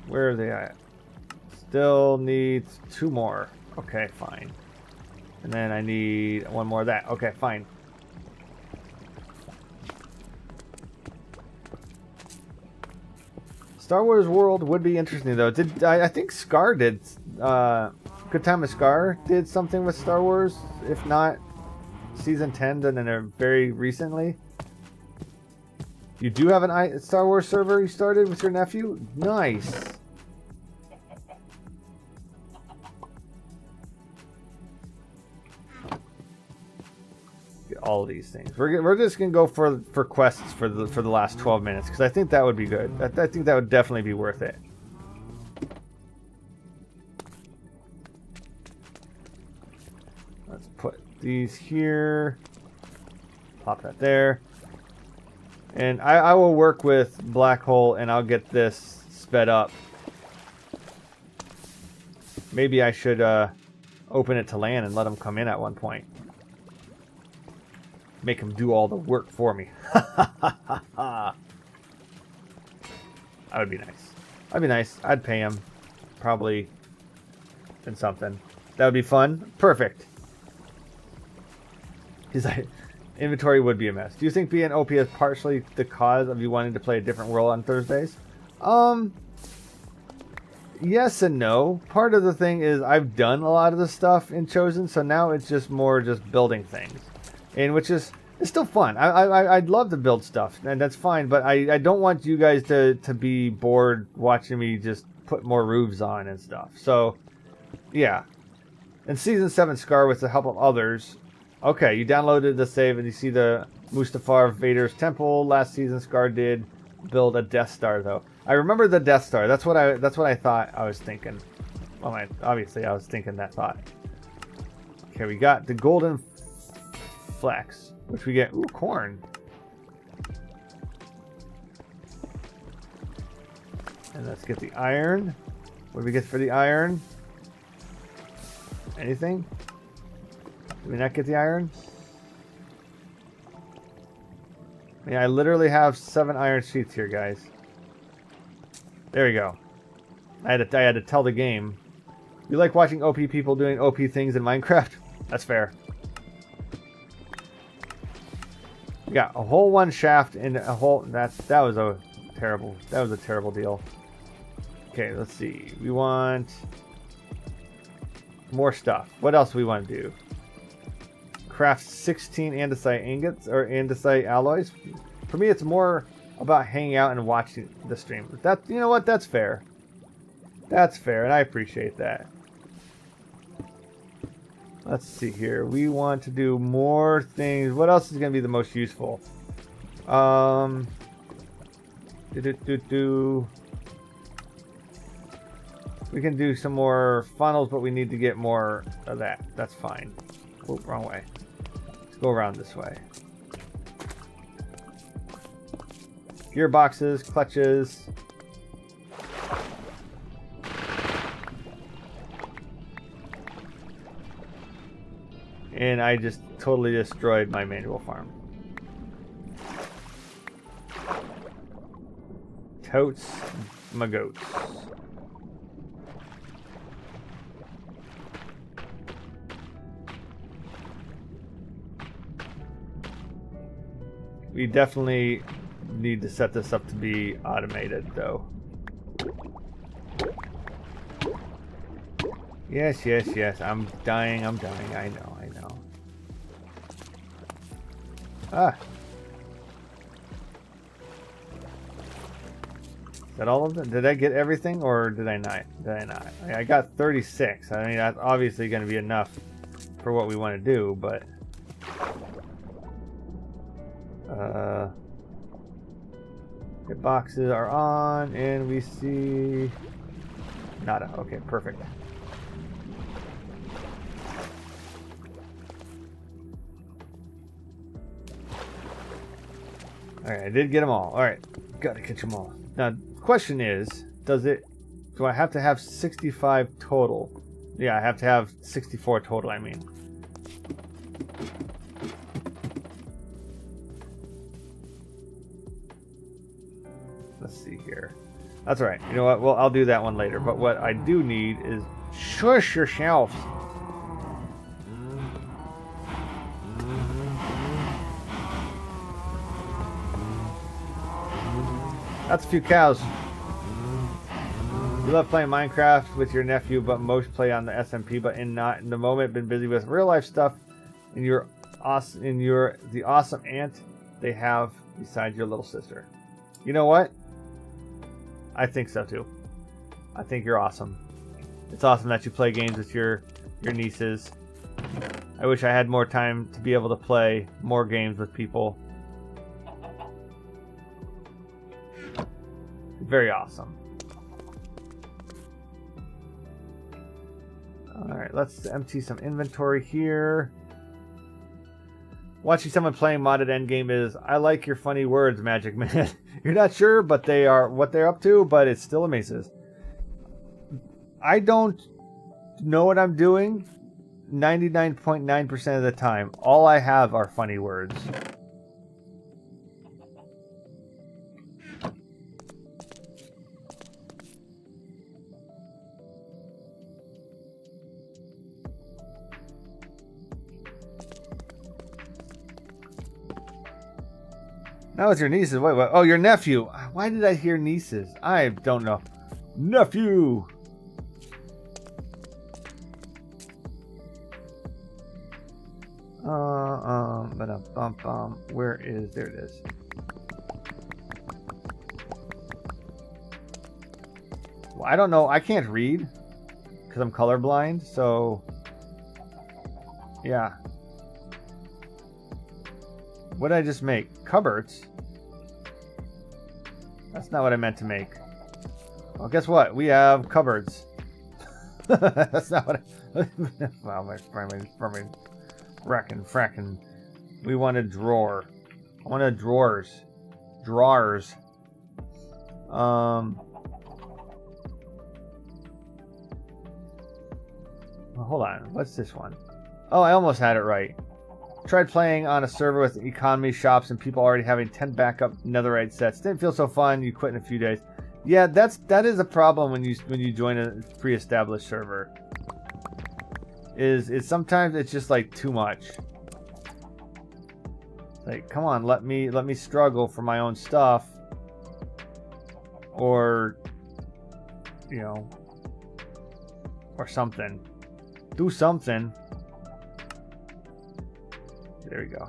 Where are they at? Still needs 2 more. Okay, fine. And then I need 1 more of that. Okay, fine. Star Wars World would be interesting, though. I think Scar did... Good Time of Scar did something with Star Wars. If not Season 10, then very recently. You do have a Star Wars server you started with your nephew? Nice. All of these things. We're just gonna go for quests for the last 12 minutes because I think that would be good. I think that would definitely be worth it. Let's put these here. Pop that there. And I will work with Black Hole and I'll get this sped up. Maybe I should open it to land and let them come in at one point. Make them do all the work for me. That would be nice. That'd be nice. I'd pay him. Probably in something. That would be fun. Perfect. He's like, inventory would be a mess. Do you think being OP is partially the cause of you wanting to play a different world on Thursdays? Yes and no. Part of the thing is I've done a lot of the stuff in Chosen, so now it's just more just building things. And which is, it's still fun. I'd love to build stuff, and that's fine, but I don't want you guys to be bored watching me just put more roofs on and stuff. So, yeah. In Season 7 Scar, with the help of others, okay, you downloaded the save and you see the Mustafar Vader's temple. Last season, Scar did build a Death Star, though. I remember the Death Star. That's what I thought I was thinking. Well, obviously I was thinking that thought. Okay, we got the golden flex, which we get. Ooh, corn. And let's get the iron. What do we get for the iron? Anything? Did we not get the iron? Yeah, I literally have 7 iron sheets here, guys. There we go. I had to tell the game. You like watching OP people doing OP things in Minecraft? That's fair. We got a whole one shaft and a whole. That was a terrible deal. Okay, let's see. We want more stuff. What else do we want to do? Craft 16 andesite ingots or andesite alloys. For me, it's more about hanging out and watching the stream. That, you know what? That's fair. That's fair, and I appreciate that. Let's see here. We want to do more things. What else is going to be the most useful? We can do some more funnels, but we need to get more of that. That's fine. Oh, wrong way. Let's go around this way. Gearboxes, clutches. And I just totally destroyed my manual farm. Totes my goats. We definitely need to set this up to be automated, though. Yes, yes, yes. I'm dying. I know. Ah. Is that all of them? Did I get everything, or did I not? I got 36. I mean, that's obviously going to be enough for what we want to do, but... the boxes are on, and we see... nada. Okay, perfect. Alright, I did get them all. Alright, gotta catch them all. Now, the question is, do I have to have 65 total? Yeah, I have to have 64 total, I mean. Let's see here. That's alright. You know what? Well, I'll do that one later. But what I do need is... shush yourselves! That's a few cows. You love playing Minecraft with your nephew, but most play on the SMP, but not in the moment. Been busy with real life stuff, and the awesome aunt they have besides your little sister. You know what? I think so too. I think you're awesome. It's awesome that you play games with your nieces. I wish I had more time to be able to play more games with people. Very awesome. Alright, let's empty some inventory here. Watching someone playing modded endgame is, I like your funny words, Magic Man. You're not sure, but they are what they're up to, but it still amazes. I don't know what I'm doing 99.9% of the time. All I have are funny words. Now it's your nieces. Wait, what? Oh, your nephew. Why did I hear nieces? I don't know. Nephew. Where is? There it is. Well, I don't know. I can't read because I'm colorblind. So, yeah. What did I just make? Cupboards? That's not what I meant to make. Well, guess what? We have cupboards. That's not what I... Wow, my fracking. We want a drawer. I wanted drawers. Drawers. Well, hold on. What's this one? Oh, I almost had it right. Tried playing on a server with economy shops and people already having 10 backup netherite sets. Didn't feel so fun. You quit in a few days. Yeah, that is a problem when you join a pre-established server. Is sometimes it's just like too much. Like, come on, let me struggle for my own stuff. Or, you know, or something. Do something. There we go.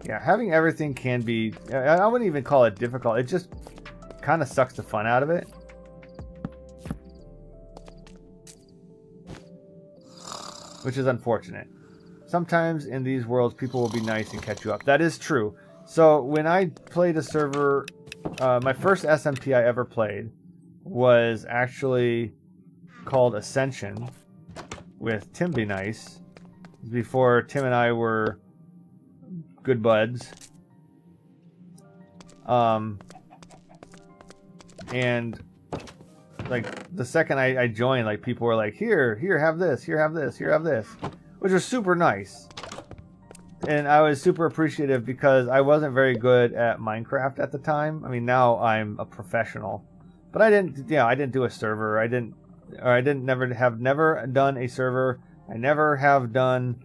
Yeah, having everything can be... I wouldn't even call it difficult. It just kind of sucks the fun out of it. Which is unfortunate. Sometimes in these worlds, people will be nice and catch you up. That is true. So when I played a server... my first SMP I ever played was actually called Ascension with Tim Be Nice. Before Tim and I were good buds. And like the second I joined, like people were like, here, have this, here, have this, here, have this, which was super nice. And I was super appreciative because I wasn't very good at Minecraft at the time. I mean, now I'm a professional, but I didn't do a server. Never done a server. I never have done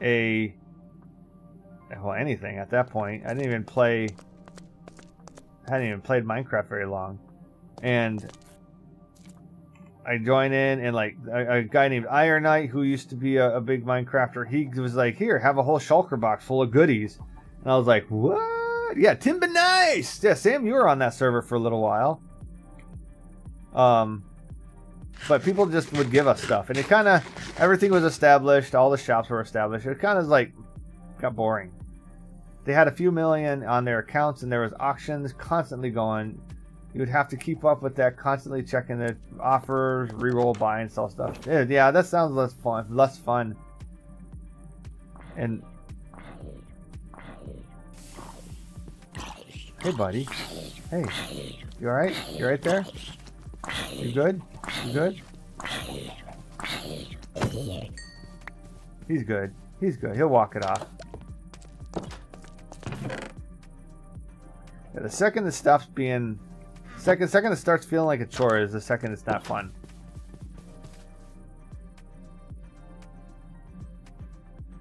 anything at that point. I hadn't even played Minecraft very long. And I joined in, and like a guy named Iron Knight, who used to be a big Minecrafter, he was like, here, have a whole shulker box full of goodies. And I was like, what? Yeah, Tim Be Nice! Yeah, Sam, you were on that server for a little while. But people just would give us stuff, and it kind of, everything was established, all the shops were established. It kind of like got boring. They had a few million on their accounts, and there was auctions constantly going. You would have to keep up with that, constantly checking the offers, reroll, buy, and sell stuff. Yeah, that sounds less fun. And hey, buddy. Hey, you all right? You right there? You good? You good? He's good. He's good. He'll walk it off. Yeah, the second it stops being... Second it starts feeling like a chore is the second it's not fun.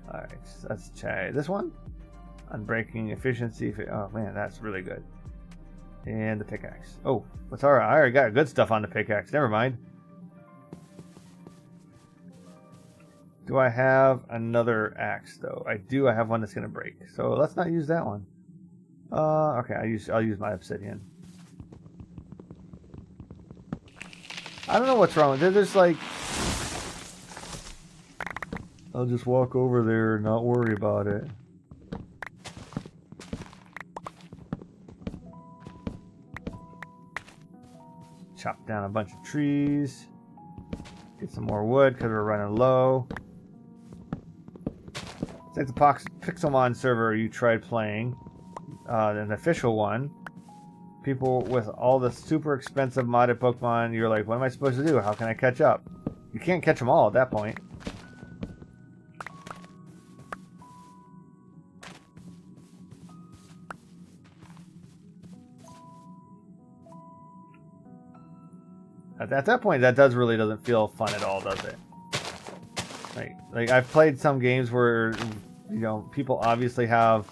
Alright, so let's try this one. Unbreaking efficiency. Oh man, that's really good. And the pickaxe. Oh, what's alright? I already got good stuff on the pickaxe. Never mind. Do I have another axe though? I do. I have one that's gonna break. So let's not use that one. Okay. I'll use my obsidian. I don't know what's wrong. There's like, I'll just walk over there and not worry about it. Chop down a bunch of trees. Get some more wood because we're running low. It's like the Pixelmon server you tried playing, an official one. People with all the super expensive modded Pokemon, you're like, what am I supposed to do? How can I catch up? You can't catch them all at that point. At that point, that really doesn't feel fun at all, does it? Like I've played some games where, you know, people obviously have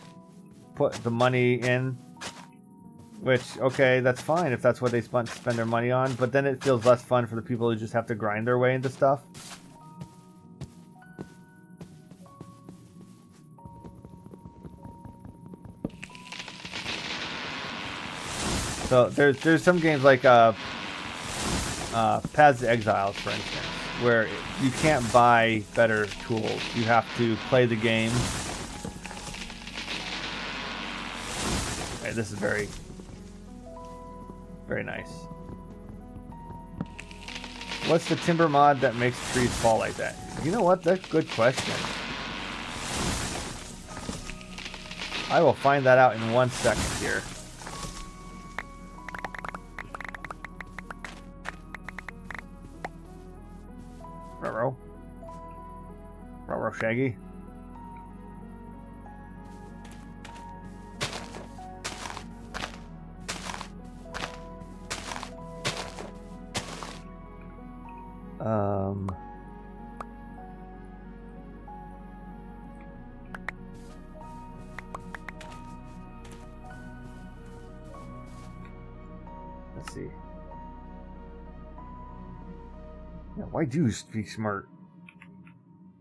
put the money in, which, okay, that's fine if that's what they spend their money on, but then it feels less fun for the people who just have to grind their way into stuff. So there's some games like Paths to Exiles, for instance, where you can't buy better tools. You have to play the game. Okay, this is very, very nice. What's the timber mod that makes trees fall like that? You know what? That's a good question. I will find that out in 1 second here. Ruh-roh, Shaggy. Let's see. Yeah, why do you speak smart?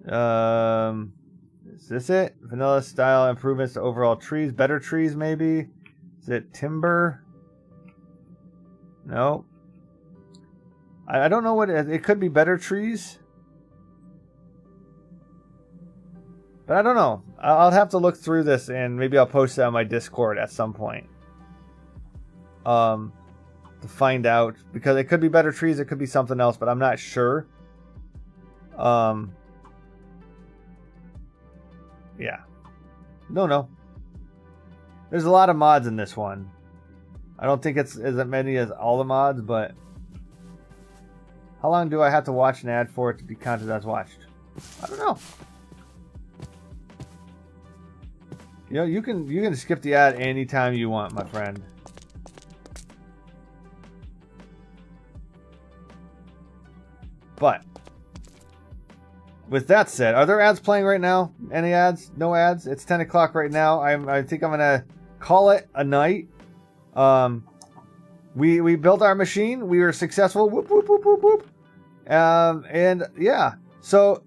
Is this it? Vanilla style improvements to overall trees. Better trees, maybe? Is it timber? No. I don't know what it could be. Better trees, but I don't know. I'll have to look through this and maybe I'll post it on my Discord at some point. To find out, because it could be better trees, it could be something else, but I'm not sure. Yeah. No. There's a lot of mods in this one. I don't think it's as many as all the mods, but how long do I have to watch an ad for it to be counted as watched? I don't know. You know, you can skip the ad anytime you want, my friend. But with that said, are there ads playing right now? Any ads? No ads? It's 10 o'clock right now. I think I'm gonna call it a night. We built our machine. We were successful. Whoop, whoop, whoop, whoop, whoop. And yeah, so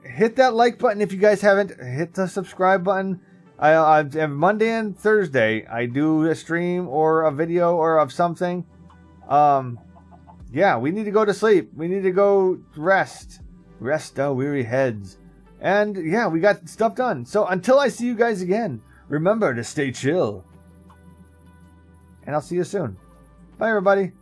hit that like button if you guys haven't. Hit the subscribe button. I Monday and Thursday I do a stream or a video or of something. Yeah, we need to go to sleep. We need to go rest. Rest our weary heads. And yeah, we got stuff done. So until I see you guys again, remember to stay chill. And I'll see you soon. Bye, everybody.